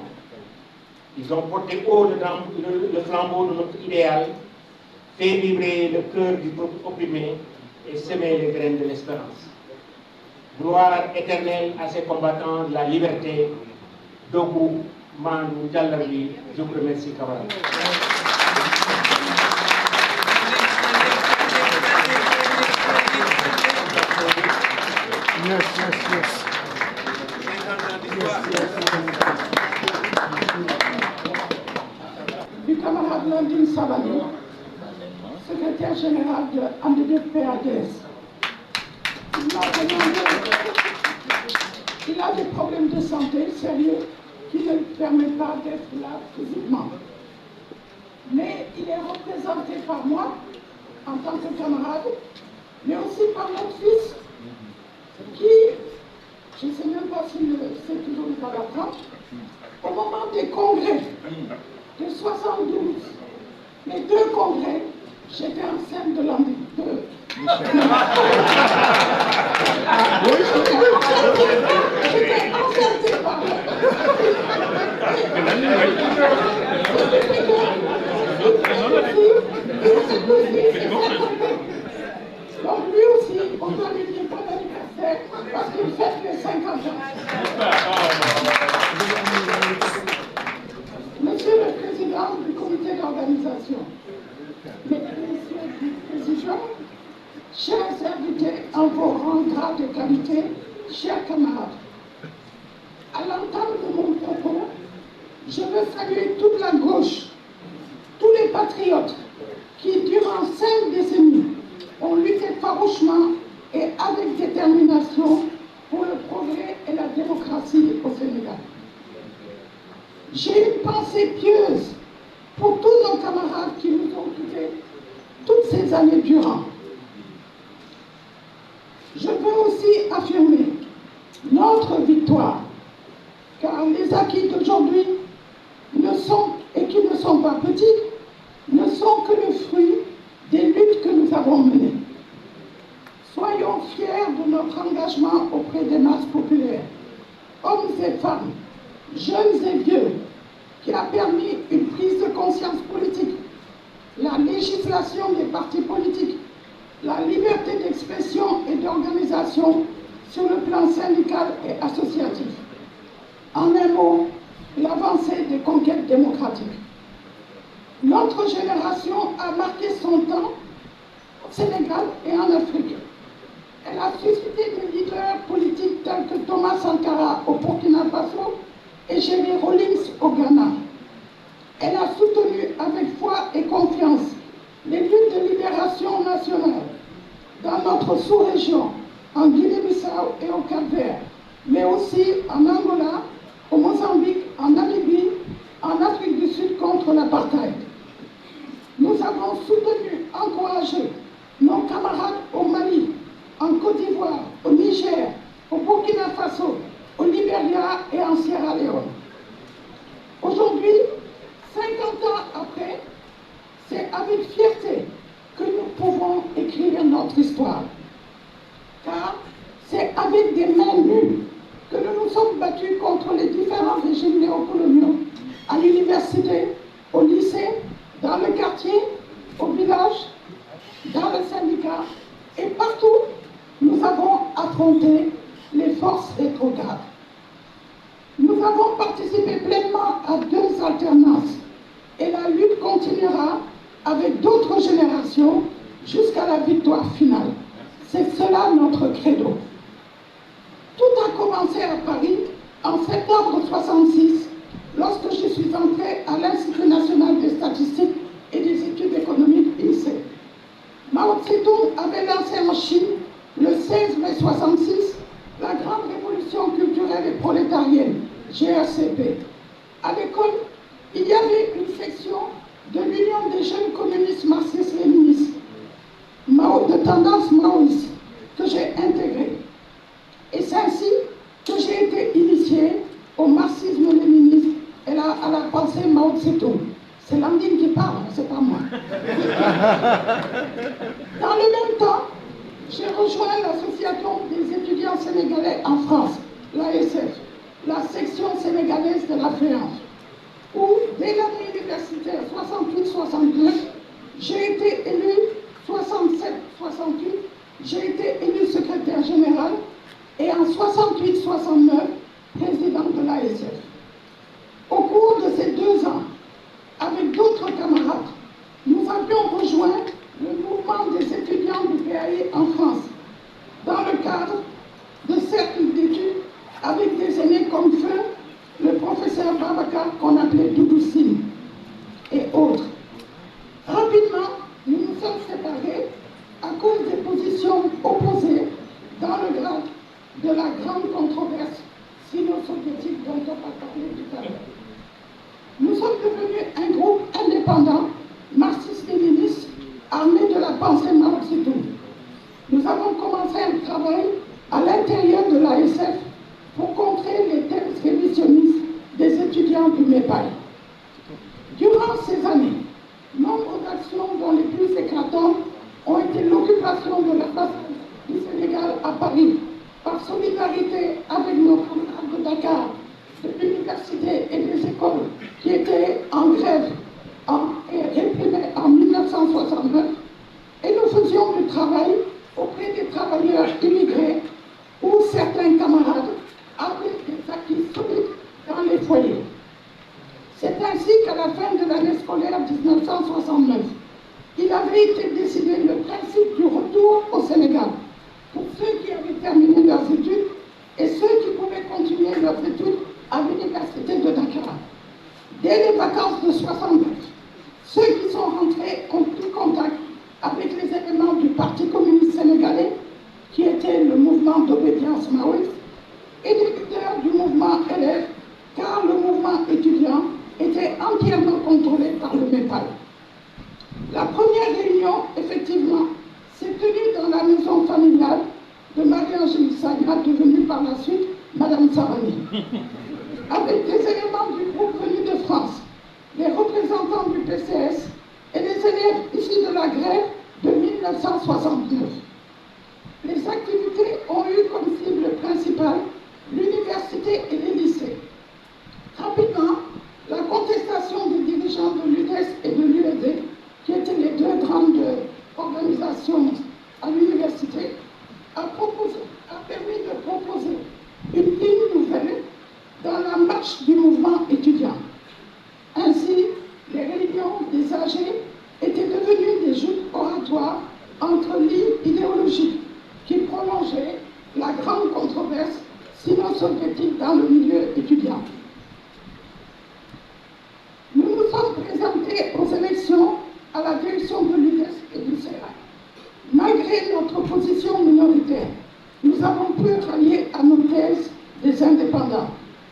Ils ont porté haut le flambeau de notre idéal, fait vibrer le cœur du peuple opprimé et semé les graines de l'espérance. Gloire éternelle à ces combattants de la liberté, Dogou, Mandou, Djallarbi. Je vous remercie, camarades. Yes. Du camarade Landine Savané, secrétaire général de ANDD PADS. Il a des problèmes de santé sérieux qui ne lui permettent pas d'être là physiquement. Mais il est représenté par moi en tant que camarade, mais aussi par notre fils qui, je ne sais même pas s'il sait toujours le paraphrase, au moment des congrès de 72, les deux congrès, j'étais enceinte de l'an 2. J'étais enceinte par donc lui aussi, on doit lui dire bon anniversaire parce qu'il fête les 50 ans. Monsieur le Président du comité d'organisation, Messieurs du Président, chers invités en vos rangs, grades et qualités, chers camarades, à l'entame de mon propos, je veux saluer toute la gauche, tous les patriotes qui, durant 5 décennies, ont lutté farouchement et avec détermination pour le progrès et la démocratie au Sénégal. J'ai une pensée pieuse pour tous nos camarades qui nous ont quittés toutes ces années durant. Je veux aussi affirmer notre victoire, car les acquis d'aujourd'hui ne sont, et qui ne sont pas petits, ne sont que le fruit des luttes que nous avons menées. Soyons fiers de notre engagement auprès des masses populaires, hommes et femmes, jeunes et vieux, qui a permis une prise de conscience politique, la législation des partis politiques, la liberté d'expression et d'organisation sur le plan syndical et associatif. En un mot, l'avancée des conquêtes démocratiques. Notre génération a marqué son temps au Sénégal et en Afrique. Elle a suscité des leaders politiques tels que Thomas Sankara au Burkina Faso et Jerry Rawlings au Ghana. Elle a soutenu avec foi et confiance les luttes de libération nationale dans notre sous-région, en Guinée-Bissau et au Cap-Vert, mais aussi en Angola, au Mozambique, en Namibie, en Afrique du Sud contre l'apartheid. Nous avons soutenu, encouragé nos camarades au Mali, en Côte d'Ivoire, au Niger, au Burkina Faso, au Libéria et en Sierra Leone. Aujourd'hui, 50 ans après, c'est avec fierté que nous pouvons écrire notre histoire. Car c'est avec des mains nues que nous nous sommes battus contre les différents régimes néocoloniaux, à l'université, au lycée, dans le quartier, au village, affronter les forces rétrogrades. Nous avons participé pleinement à 2 alternances et la lutte continuera avec d'autres générations jusqu'à la victoire finale. C'est cela notre credo. Tout a commencé à Paris en septembre 1966, lorsque je suis entrée à l'Institut national des statistiques et des études économiques INSEE. Mao Tse-tung avait lancé en Chine, le 16 mai 1966, la grande révolution culturelle et prolétarienne, GRCP. À l'école, il y avait une section de l'Union des jeunes communistes marxistes-léninistes, de tendance maoïste, que j'ai intégrée. Et c'est ainsi que j'ai été initiée au marxisme-léninisme et à la pensée Mao Tse-tung. C'est Landine qui parle, c'est pas moi. Dans le même temps, j'ai rejoint l'association des étudiants sénégalais en France, l'ASF, la section sénégalaise de l'affluence, où, dès l'année universitaire 68-69, j'ai été élu, 67-68, j'ai été élu secrétaire général et en 68-69, président de l'ASF. Au cours de ces 2 ans, avec d'autres camarades, nous avions rejoint le mouvement des étudiants du PAI en France, dans le cadre de cercles d'études avec des aînés comme Feu, le professeur Babacar qu'on appelait Doudou Sine, et autres. Rapidement, nous nous sommes séparés à cause des positions opposées dans le cadre de la grande controverse sino-soviétique dont on a parlé tout à l'heure. Nous sommes devenus un groupe indépendant, marxiste-léniniste, armé de la pensée Mao Tse-tung. Nous avons commencé un travail à l'intérieur de l'ASF pour contrer les thèmes révisionnistes des étudiants du MEPAI. Durant ces années, nombre d'actions dont les plus éclatantes ont été l'occupation de la place du Sénégal à Paris, par solidarité avec nos camarades de Dakar, de l'université et des écoles qui étaient en grève et réprimées en 1969, et nous faisions du travail auprès des travailleurs immigrés où certains camarades avaient des acquis solides dans les foyers. C'est ainsi qu'à la fin de l'année scolaire 1969, il avait été décidé le principe du retour au Sénégal pour ceux qui avaient terminé leurs études et ceux qui pouvaient continuer leurs études à l'université de Dakar. Dès les vacances de 69, ceux qui sont rentrés ont pris contact avec les éléments du Parti communiste sénégalais, qui était le mouvement d'obédience maoïste, et les leaders du mouvement élève, car le mouvement étudiant était entièrement contrôlé par le MEPAI. La première réunion, effectivement, s'est tenue dans la maison familiale de Marie-Angélique Sagna, devenue par la suite Madame Sarani, avec des éléments du groupe venu de France, les représentants du PCS et les élèves issus de la grève de 1969. Les activités ont eu comme cible principale l'université et les lycées. Rapidement, la contestation des dirigeants de l'UDES et de l'UED, qui étaient les 2 grandes organisations à l'université, a permis de proposer une ligne nouvelle dans la marche du mouvement étudiant. Ainsi, les réunions des AG étaient devenues des joutes oratoires entre lignes idéologiques qui prolongeaient la grande controverse sino-soviétique dans le milieu étudiant. Nous nous sommes présentés aux élections à la direction de l'UDES et du CEA. Malgré notre position minoritaire, nous avons pu rallier à nos thèses des indépendants,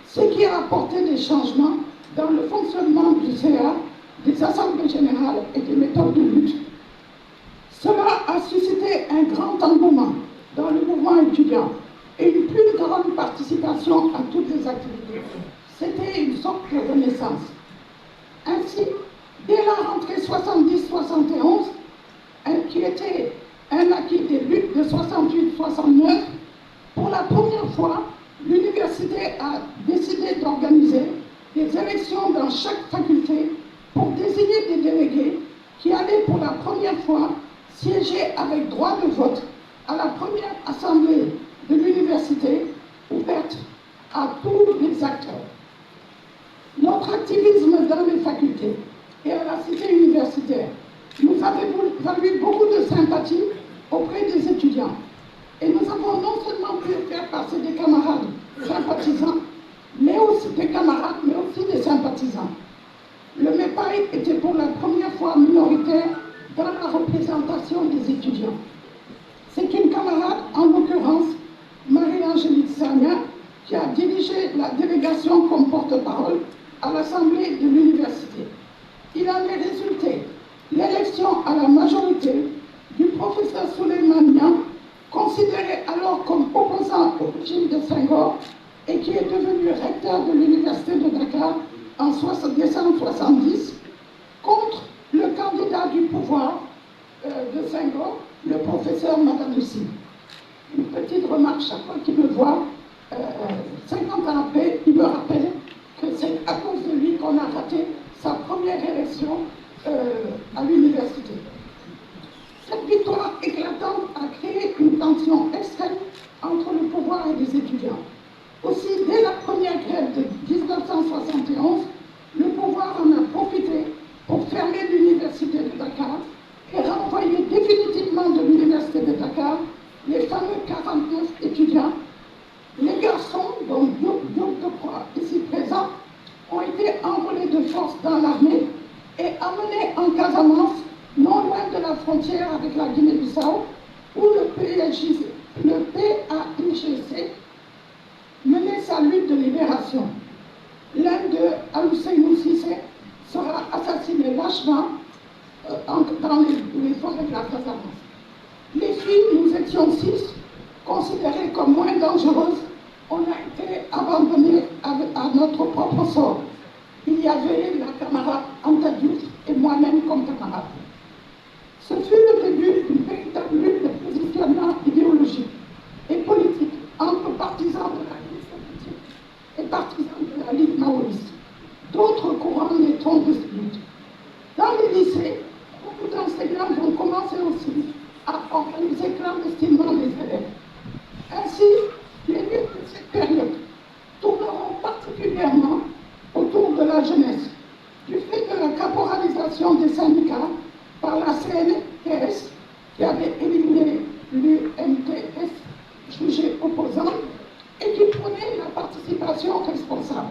ce qui a apporté des changements dans le fonctionnement du CA, des assemblées générales et des méthodes de lutte. Cela a suscité un grand engouement dans le mouvement étudiant et une plus grande participation à toutes les activités. C'était une sorte de renaissance. Ainsi, dès la rentrée 70-71, qui était un acquis des luttes de 68-69, pour la première fois, l'université a décidé d'organiser des élections dans chaque faculté pour désigner des délégués qui allaient pour la première fois siéger avec droit de vote à la première assemblée de l'université ouverte à tous les acteurs. Notre activisme dans les facultés et à la cité universitaire nous avait valu beaucoup de sympathie auprès des étudiants. Et nous avons non seulement pu faire passer des camarades sympathisants, mais aussi des camarades, mais aussi des sympathisants. Le MEPAI était pour la première fois minoritaire dans la représentation des étudiants. C'est une camarade, en l'occurrence, Marie-Angélique Sagna, qui a dirigé la délégation comme porte-parole à l'Assemblée de l'université. Il en est résulté l'élection à la majorité du professeur Souleymane Niang, considéré alors comme opposant au régime de Senghor et qui est devenu recteur de l'université de Dakar en décembre 1970, contre le candidat du pouvoir de Senghor, le professeur Madamoussi. Une petite remarque, chaque fois qu'il me voit, 50 ans après, il me rappelle que c'est à cause de lui qu'on a raté sa première élection à l'université. Cette victoire éclatante a créé une tension extrême entre le pouvoir et les étudiants. Aussi, dès la première grève de 1971, le pouvoir en a profité pour fermer l'université de Dakar et renvoyer définitivement de l'université de Dakar les fameux 49 étudiants. Les garçons, dont Diop de Croix, ici présents, ont été enrôlés de force dans l'armée et amenés en Casamance, non loin de la frontière avec la Guinée-Bissau, où le PAIGC menait sa lutte de libération. L'un d'eux, Alousseinou Cissé, sera assassiné lâchement dans les forêts de la Casamance. Les filles, nous étions 6, considérées comme moins dangereuses, on a été abandonnées à notre propre sort. Il y avait la camarade Anta Diouf et moi-même comme camarade. Ce fut le début d'une véritable lutte de positionnement idéologique et politique entre partisans de la Ligue soviétique et partisans de la Ligue maoïste. D'autres courants naîtront de cette lutte. Dans les lycées, beaucoup d'enseignants vont commencer aussi à organiser clandestinement les élèves. Ainsi, les luttes de cette période tourneront particulièrement autour de la jeunesse, du fait de la caporalisation des syndicats par la CNTS, qui avait éliminé l'UMTS, jugé opposant, et qui prenait la participation responsable.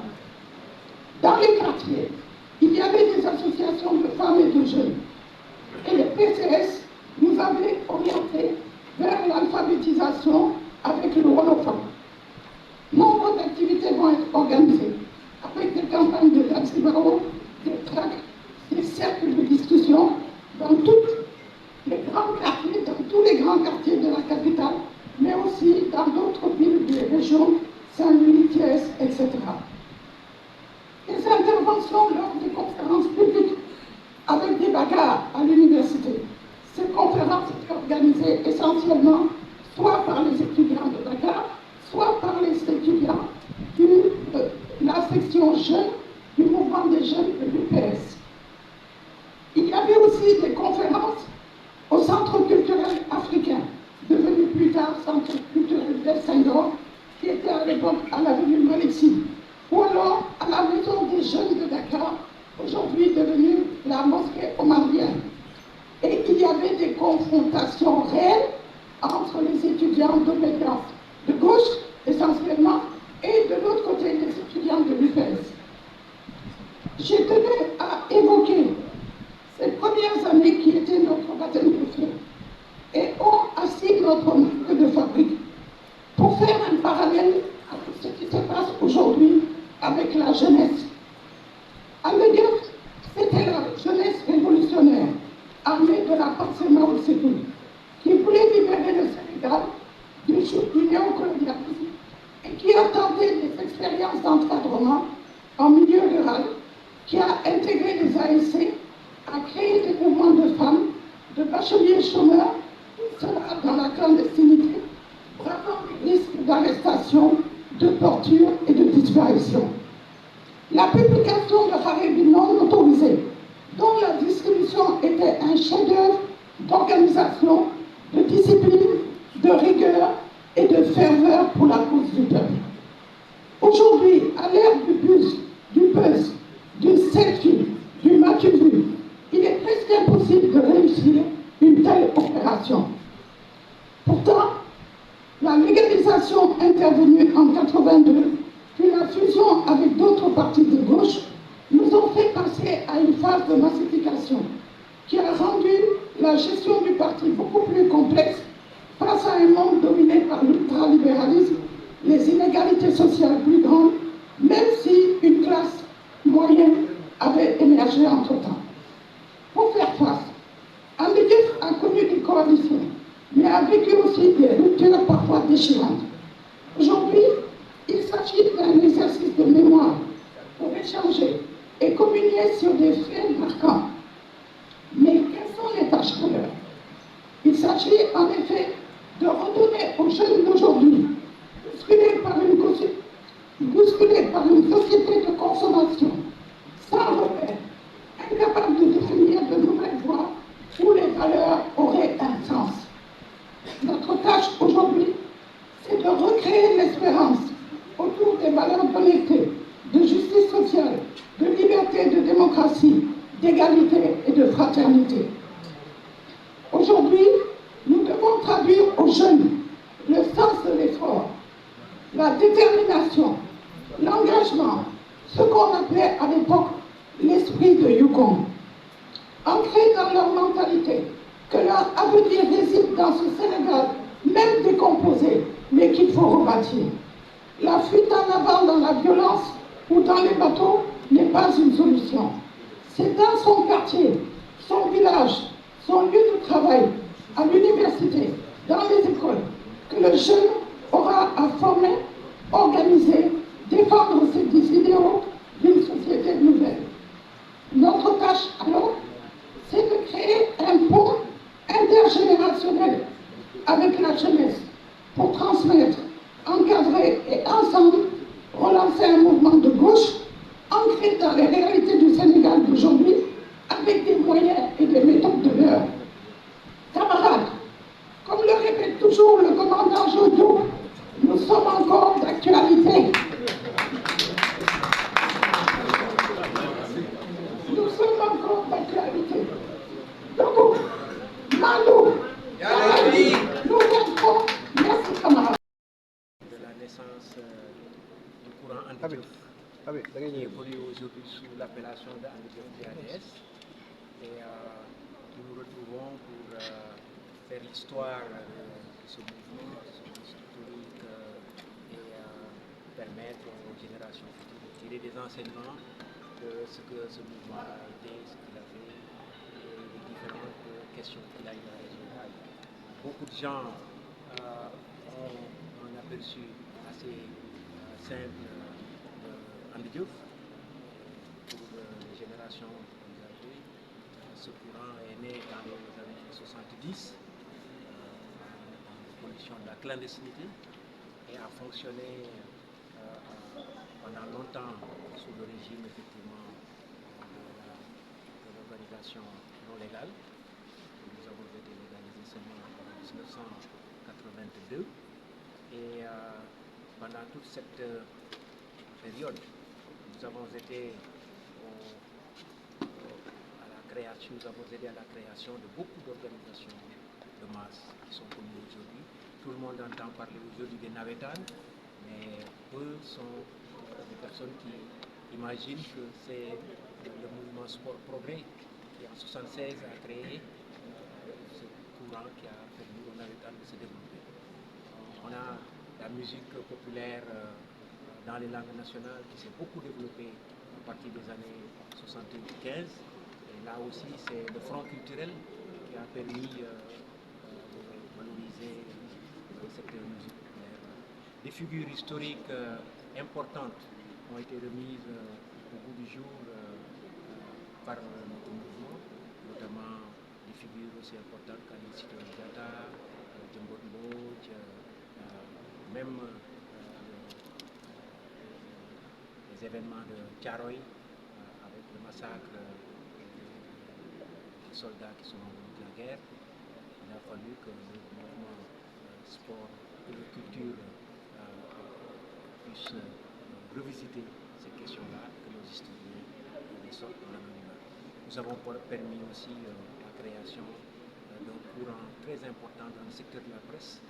Dans les quartiers, il y avait des associations de femmes et de jeunes, et le PCS nous avait orientés vers l'alphabétisation avec le Wolofon. Nombre d'activités vont être organisées, avec des campagnes de Laxibao, des tracts, des cercles de discussion dans tous les grands quartiers, de la capitale, mais aussi dans d'autres villes des régions, Saint-Louis, Thiès, etc. Les interventions lors des conférences publiques avec des bagarres à l'université. Ces conférences étaient organisées essentiellement soit par les étudiants de Dakar, soit par les étudiants de la section jeune du mouvement des jeunes de l'UPS. Il y avait aussi des conférences au Centre culturel africain, devenu plus tard Centre culturel de Senghor, qui était à l'époque à l'avenue Malexi, ou alors à la Maison des jeunes de Dakar, aujourd'hui devenue la mosquée omarienne. Et il y avait des confrontations réelles entre les étudiants d'obédience de gauche, essentiellement, et de l'autre côté, les étudiants de l'UPS. J'ai tenu à évoquer ces premières années qui étaient notre baptême de feu et ont assis notre marque de fabrique pour faire un parallèle avec ce qui se passe aujourd'hui avec la jeunesse. À Negev, c'était la jeunesse révolutionnaire, armée de la pensée Mao Tse-tung, qui voulait libérer le Sénégal du néocolonialisme et qui a tenté des expériences d'encadrement en milieu rural, qui a intégré les ASC, a créé des mouvements de femmes, de bacheliers chômeurs, cela dans la clandestinité, bravant les risques d'arrestation, de torture et de disparition. La publication de Harebi non autorisée, dont la distribution était un chef-d'œuvre d'organisation, de discipline, de rigueur et de ferveur pour la cause du peuple. Aujourd'hui, à l'ère du buzz, du selfie, du maquis-vu, il est presque impossible de réussir une telle opération. Pourtant, la légalisation intervenue en 82, puis la fusion avec d'autres partis de gauche, nous ont fait passer à une phase de massification qui a rendu la gestion du parti beaucoup plus complexe face à un monde dominé par l'ultralibéralisme, les inégalités sociales plus grandes, même si une classe moyenne avait émergé entre-temps. Pour faire face, Andejef a connu des coalitions, mais a vécu aussi des ruptures parfois déchirantes. Aujourd'hui, il s'agit d'un exercice de mémoire pour échanger et communier sur des faits marquants. Mais quelles sont les tâches pour l'heure? Il s'agit en effet de redonner aux jeunes d'aujourd'hui, bousculés par une société de consommation, sans repère, incapable de définir de nouvelles voies où les valeurs auraient un sens. Notre tâche aujourd'hui, c'est de recréer l'espérance autour des valeurs d'honnêteté, de justice sociale, de liberté, de démocratie, d'égalité et de fraternité. Aujourd'hui, nous devons traduire aux jeunes le sens de l'effort, la détermination, l'engagement, ce qu'on appelait à l'époque l'esprit de Yukon. Ancré dans leur mentalité que leur avenir réside dans ce Sénégal, même décomposé, mais qu'il faut rebâtir. La fuite en avant dans la violence ou dans les bateaux n'est pas une solution. C'est dans son quartier, son village, son lieu de travail, à l'université, dans les écoles, que le jeune aura à former, organiser, défendre ses idéaux d'une société nouvelle. Notre tâche alors, c'est de créer un pont intergénérationnel avec la jeunesse pour transmettre, encadrer et ensemble relancer un mouvement de gauche ancré dans les réalités du Sénégal d'aujourd'hui avec des moyens et des méthodes de l'heure. Camarades, comme le répète toujours le commandant Jodio, nous sommes encore d'actualité. Nous sommes encore d'actualité. Debout, Malou, nous rentrons. Merci camarades. De la naissance du courant Andejef, qui évolue aujourd'hui sous l'appellation d'Andejef PADS. Et nous nous retrouvons pour faire l'histoire de ce mouvement, son historique et permettre aux générations futures de tirer des enseignements de ce que ce mouvement a été, ce qu'il a fait et les différentes questions qu'il a eu à résoudre. Beaucoup de gens ont un aperçu assez simple d'Andejef pour les générations d'aujourd'hui. Ce courant est né dans les années 70 dans les conditions de la clandestinité et a fonctionné pendant longtemps sous le régime effectivement de l'organisation non légale. Nous avons été légalisés seulement en 1982 et pendant toute cette période, nous avons été nous avons aidé à la création de beaucoup d'organisations de masse qui sont connues aujourd'hui. Tout le monde entend parler aujourd'hui des Navétanes, mais peu sont des personnes qui imaginent que c'est le mouvement Sport Progrès qui en 1976 a créé ce courant qui a permis aux Navétanes de se développer. On a la musique populaire dans les langues nationales qui s'est beaucoup développée à partir des années 75. Et là aussi, c'est le front culturel qui a permis de valoriser cette musique populaire. Des figures historiques importantes ont été remises au bout du jour par notre mouvement, notamment des figures aussi importantes qu'Aline Sitoé Diatta, Djembot Mbodj, même les événements de Thiaroye avec le massacre soldats qui sont venus de la guerre. Il a fallu que le mouvement sport que les cultures puissent revisiter ces questions-là, que nos historiens les sortent de l'anonymat. Nous avons permis aussi la création d'un courant très important dans le secteur de la presse.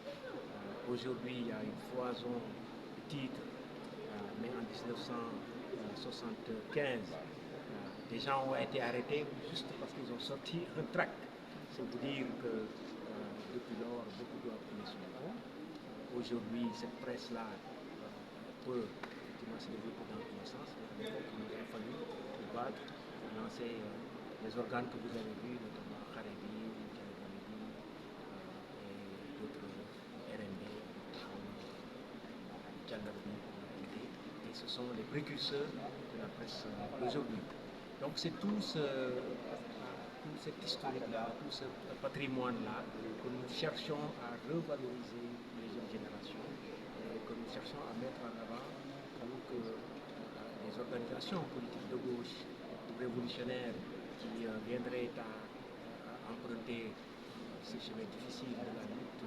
Aujourd'hui, il y a une foison de titres, mais en 1975, des gens ont été arrêtés juste parce qu'ils ont sorti un tract. C'est pour dire que depuis lors, beaucoup doivent coulé sous le pont. Aujourd'hui, cette presse-là peut effectivement se développer dans tous les sens, mais à l'époque, il nous a fallu nous battre pour lancer les organes que vous avez vus, notamment Kharebi, et d'autres RMB, Djangarbi, et ce sont les précurseurs de la presse d'aujourd'hui. Donc c'est tout cette historique-là, tout ce patrimoine-là que nous cherchons à revaloriser les jeunes générations et que nous cherchons à mettre en avant pour que les organisations politiques de gauche, révolutionnaires qui viendraient à emprunter ces chemins difficiles de la lutte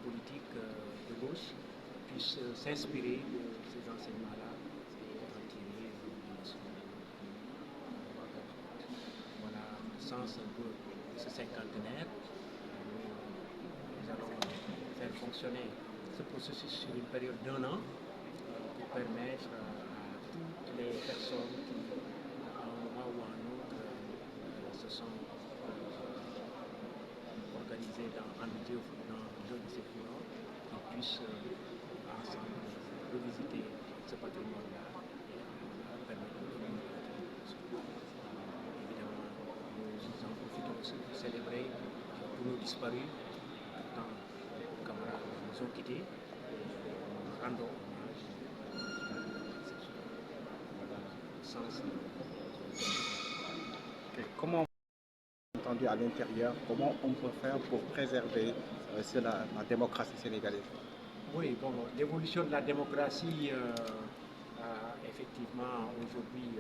politique de gauche puissent s'inspirer de ces enseignements-là et en tirer une leçon. Voilà le sens un peu de ce cinquantenaire. Nous allons faire fonctionner ce processus sur une période d'1 an pour permettre à toutes les personnes qui, à un moment ou à un autre, se sont organisées dans un de ces courants, qu'ils puissent ensemble revisiter ce patrimoine-là et permettre de évidemment, nous en profitons aussi pour célébrer tous nos disparus, tant nos camarades nous ont quittés, et nous rendons hommage à ce sens. Comment entendu à l'intérieur, comment on peut faire pour préserver la démocratie sénégalaise? Oui, bon, l'évolution de la démocratie, effectivement, aujourd'hui,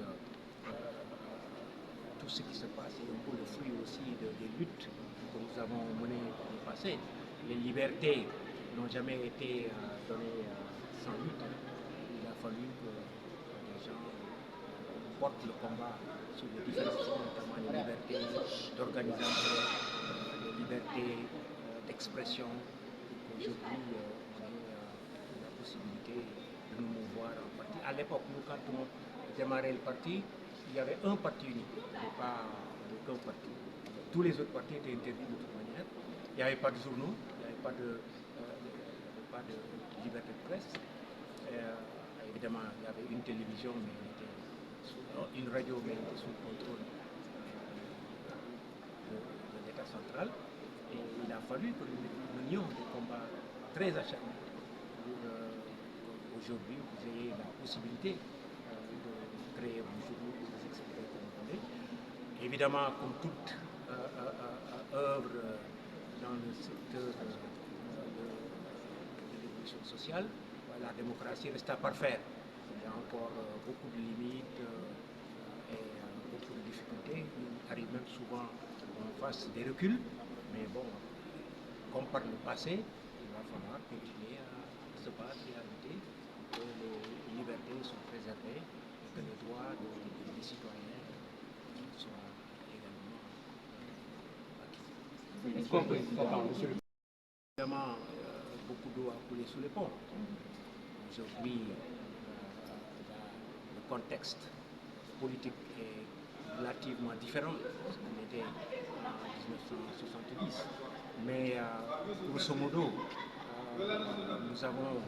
tout ce qui se passe est un peu le fruit aussi des luttes que nous avons menées dans le passé. Les libertés n'ont jamais été données sans lutte. Il a fallu que les gens portent le combat sur les différentes questions, notamment les libertés d'organisation, les libertés d'expression. Aujourd'hui, on a la possibilité de nous mouvoir en parti. À l'époque, nous, quand on démarrait le parti, il y avait un parti unique, il n'y avait pas qu'un parti. Tous les autres partis étaient interdits de toute manière. Il n'y avait pas de journaux, il n'y avait pas de liberté de presse. Évidemment, il y avait une télévision, mais une radio, mais elle était sous le contrôle de l'État central. Et il a fallu que nous menions des combats très acharnés pour qu'aujourd'hui vous ayez la possibilité de créer un journal, de vous exprimer comme vous voulez. Évidemment, comme toute œuvre dans le secteur de l'évolution sociale, la démocratie reste à parfaire. Il y a encore beaucoup de limites et beaucoup de difficultés. Il arrive même souvent qu'on fasse des reculs, mais bon, comme par le passé, il va falloir continuer à se battre et à lutter pour que les libertés soient préservées et que les droits des citoyens soient également acquis. Évidemment, beaucoup d'eau a coulé sous les ponts. Aujourd'hui, le contexte politique est relativement différent de ce qu'il était en 1970. Mais grosso modo, nous avons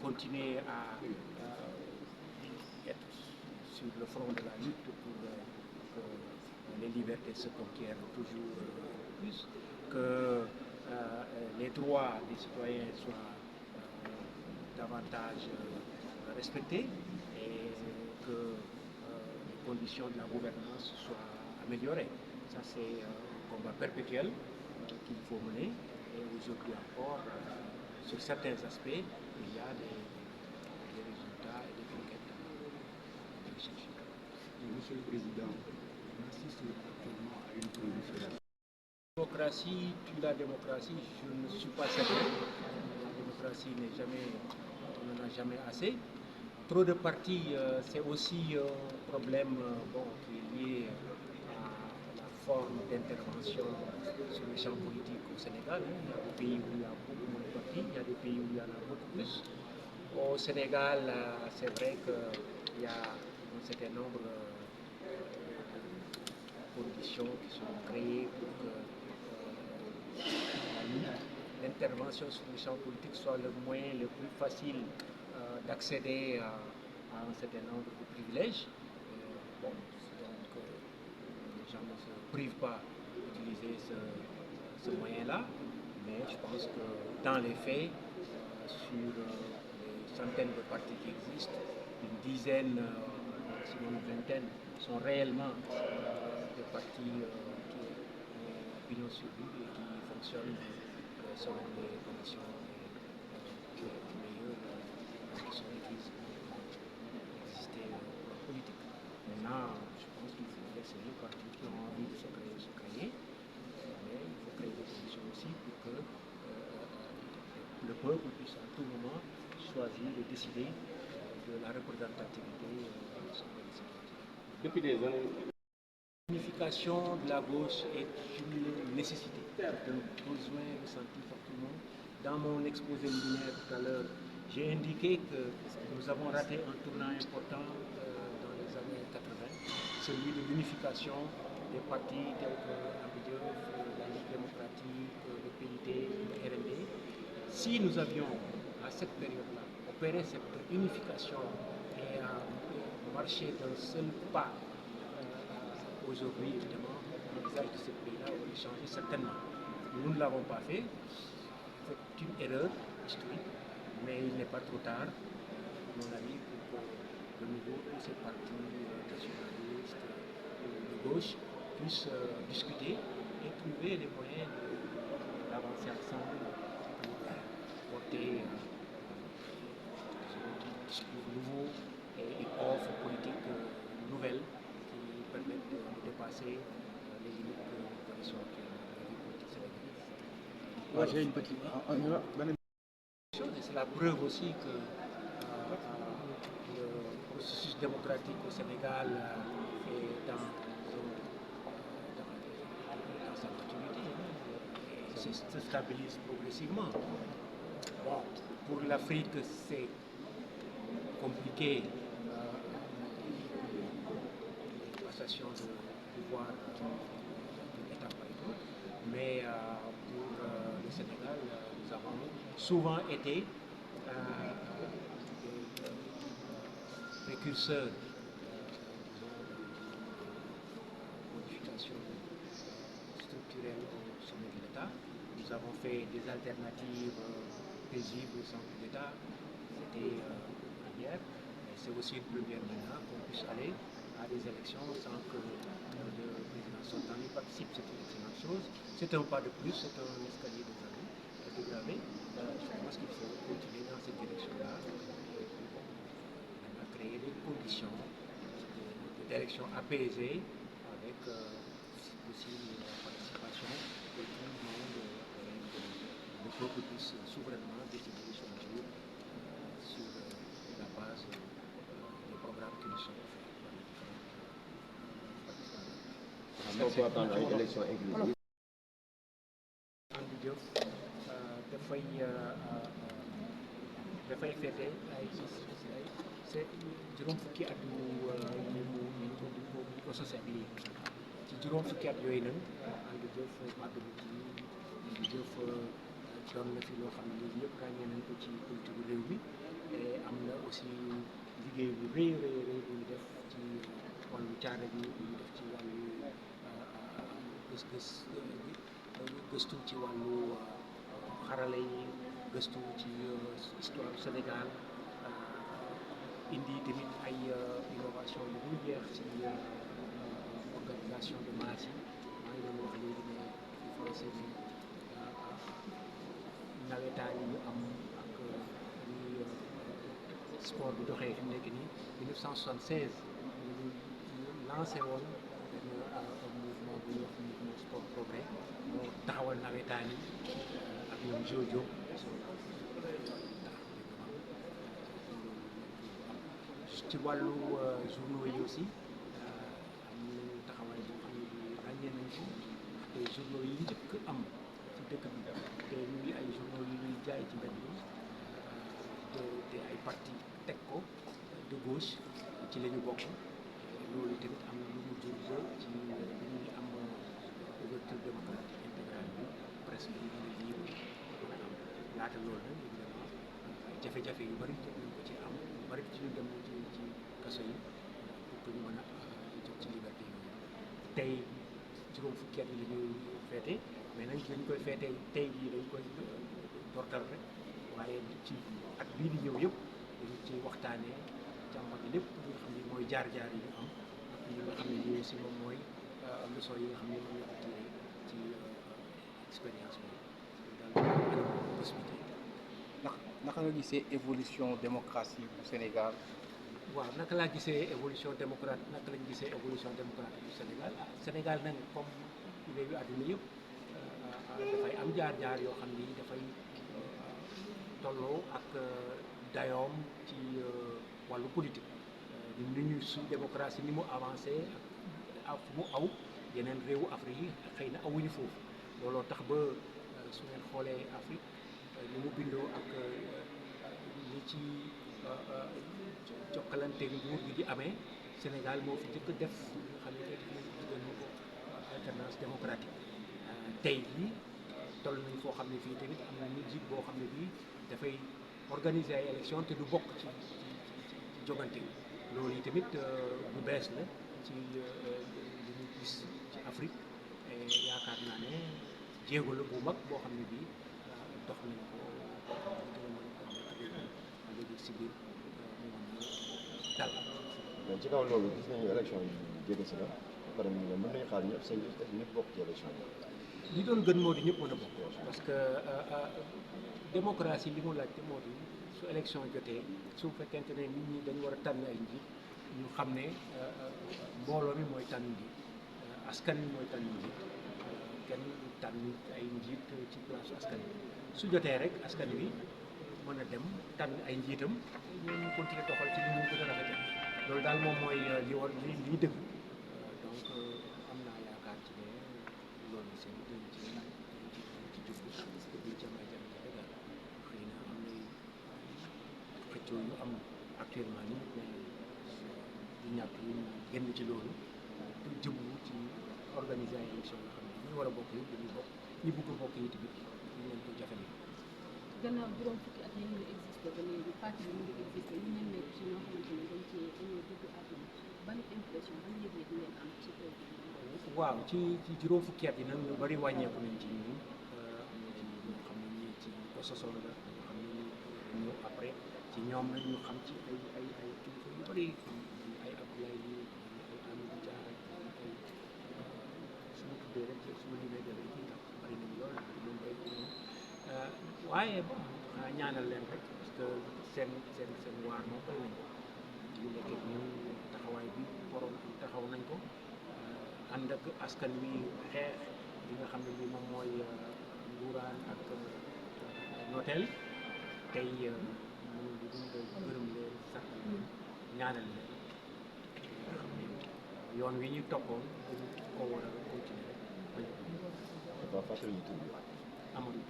continué à être sur le front de la lutte pour que les libertés se conquièrent toujours plus, que les droits des citoyens soient davantage respectés et que les conditions de la gouvernance soient améliorées. Ça, c'est un combat perpétuel qu'il faut mener. Et aujourd'hui encore, sur certains aspects, il y a des résultats et des conquêtes à rechercher. Monsieur le Président, on assiste actuellement à une transition. démocratie tue la démocratie, je ne suis pas certain. La démocratie n'est jamais, on n'en a jamais assez. Trop de partis, c'est aussi un problème qui est lié à la forme d'intervention sur le champ politique au Sénégal. Il y a des pays où il y a beaucoup moins de partis, il y a des pays où il y en a beaucoup plus. Au Sénégal, c'est vrai qu'il y a un certain nombre de conditions qui sont créées pour que l'intervention sur le champ politique soit le moyen le plus facile d'accéder à un certain nombre de privilèges. Donc, les gens ne se privent pas d'utiliser ce moyen-là, mais je pense que dans les faits, sur les centaines de partis qui existent, une dizaine, sinon une vingtaine, sont réellement des partis qui ont pignon sur rue et qui fonctionnent selon les conditions meilleures qui sont requises pour exister en politique. Maintenant, je pense qu'il faut laisser les partis qui ont envie de se créer, mais il faut créer des conditions aussi pour que le peuple puisse à tout moment choisir et décider de la représentativité de son politique. Depuis des années, l'unification de la gauche est une nécessité, un besoin ressenti par tout le monde. Dans mon exposé liminaire tout à l'heure, j'ai indiqué que nous avons raté un tournant important dans les années 80, celui de l'unification des partis tels que APDEF, la Ligue démocratique, le PIT, le RND. Si nous avions, à cette période-là, opéré cette unification et marché d'un seul pas, aujourd'hui, évidemment, le visage de ce pays-là aurait changé certainement. Nous ne l'avons pas fait. C'est une erreur historique, mais il n'est pas trop tard, à mon avis, pour que de nouveau tous ces partis nationalistes de gauche puissent discuter et trouver les moyens d'avancer ensemble pour porter un discours nouveau et une offre politique nouvelle qui permettent de dépasser les limites que nous connaissons actuellement de la vie politique sénégalaise. Moi, j'ai une petite... C'est la preuve aussi que le processus démocratique au Sénégal est dans sa maturité et se stabilise progressivement. Bon, pour l'Afrique, c'est compliqué. Passation de pouvoir d'une étape à une autre, mais pour le Sénégal, nous avons souvent été des précurseurs de modification structurelle au sommet de l'État. Nous avons fait des alternatives paisibles au sein de l'État. C'était une première, mais c'est aussi une première maintenant qu'on puisse aller à des élections sans que le président sortant y participe. C'est une excellente chose. C'est un pas de plus, c'est un escalier dégravé. Je pense qu'il faut continuer dans cette direction-là. On a créé des conditions d'élections apaisées avec si possible la participation de tout le monde, avec le peuple puisse souverainement décider de choisir sur la base des programmes qui nous sont offerts. on peut attendre une élection inclusive. Andy Diop dafay fête ay juróom fukki at ñu ko sosee ak lii ci juróom fukki at yooyu nag Andy Diop màgg na ci Andy Diop doon na fi loo xam ne lii ñëpp ràññee nañ ko ci politique réew mi et am na aussi liggéey bu rëy bu ñu def ci wàllu caada bi bu ñu def ci wàllu gëstu ci wàllu xarala yi gëstu ci histoire Sénégal indi tamit ay innovation yu dul jeex ci organisation de masse yi maa ngi doon wax léegi ne français bi nawetaan yi ñu am ak ni sport bi doxee fi mu nekk nii 1976 ñu lancé woon un mouvement bu ñuy wax mouvement sport progrès moo taxaw nawetaani ak ñoom Jojo ci wàllu journaux yi aussi am nañu taxawaay boo xam ne bi ràññee nañ ko te journaux yi njëkk am ci dëkk bi te ñuy ay journaux yi ñuy jaay ci mbedd bi te ay parti teg ko de gauche ci la ñu bokk loolu tamit am na lu mu jur ci ñuy am ouverture démocratique intégrale bi presque ñu mën a libre mën a am laata loolu nag évidemment jafe-jafe yu bëri jot nañ ko ci am yu bëri ci ñu dem ci kaso yi pour que ñu mën a jot ci liberté yooyu tey juróom fukki at yi la ñuy feete mais nag dañ koy feete tey jii dañ koy dortal rek waaye ci at bii di ñëw yëpp dañu ci waxtaanee jàmbat lépp li nga xam ne mooy jaar-jaar yi ñu am ak li nga xam ne lii aussi moom mooy leçon yi nga xam ne moom la ko tiré ci expérience bi daal bés bi tey. naka nga gisee évolution démocratie bu Sénégal. waaw naka laa gisee évolution démocrate naka lañ gisee évolution démocratique du Sénégal Sénégal nag comme réewu àdduna yëpp dafay am jaar-jaar yoo xam ni dafay tolloo ak dayoom ci wàllu politique ni ñu su démocratie ni mu avancé ak fu mu aw yeneen réewu Afrique yi xëy na awuñu foofu looloo tax ba su ngeen xoolee Afrique ni mu bindoo ak li ci jokkalante nguur gi di amee Sénégal moo fi njëkk def nga xam ne tey ñu ko alternance démocratique tey jii toll nañ foo xam ne fii tamit am na njiit boo xam ne bii dafay organiser ay élection te du bokk ci jogante loolu yi tamit bu bees la ci li ñu gis ci Afrique yaakaar naa ne jéego la bu mag boo xam ne bii dox nañ ko léegi si biir mu mën a dal. mais ci kaw loolu gis nañu élection yi jege si la ba pare mën nañu xaar ñëpp seen ñëpp bokk ci élection yi. li doon gën moo di ñëpp mën a bokk parce que démocratie li mu laajte moo di su élection jotee su fekkente ne nit ñi dañu war a tànn ay njiit ñu xam ne mbooloo mi mooy tànn njiit askan wi mooy tànn njiit kenn tànn ay njiit ci place askan wi su jotee rek askan wi mën a dem tànn ay njiitam ñu continuer doxal ci li mu gën a rafetee loolu daal moom mooy li war li dëgg donc am naa yaakaar ci ne loolu seen dañ ci jublu te duñ ci am ay jafe-jafe daal xëy na am na xëccoo yu am actuellement nii mais du ñàkk yu génn ci loolu pour jublu ci organiser ay élection yoo xam ne ñi war a bokk yëpp dañuy bokk ñi bëgg a bokk yi tamit ñu leen ko jafe gannaaw juróom fukki at yi ñu ngi existé ba léegi parti bi mu ngi existé ñu mel ne ci ñoo xamante ne dañoo dugg àdduna ban impression ban yëg-yëg ngeen am ci président. waaw ci juróom fukki at yi nag ñu bari wàññeeku nañ ci ñun am na ci ñoo xam ne ñii ci ko sosoon la ñoo xam ne ñu ñëw après ci ñoom nag ñu xam ci ay kilifa yu bari ay Abdoulaye yi ay Amadou Dia ay su ma tuddee rek su ma limee dara ci tax bari nañ lool ñoom bay waaye bon xanaa ñaanal leen rek parce que seen waar moom bay nañ ko ñu nekk ñun taxawaay bi waroon taxaw nañ ko ànd ak askan wi xeex li nga xam ne bi moom mooy nguuraan ak noteel tey mënu di dund gërëm leen sax ñaanal leen nga xam ne yoon wi ñu toppoon dañu ko war a continuer rek bañ waaw fàttali ñu tur bi Amadou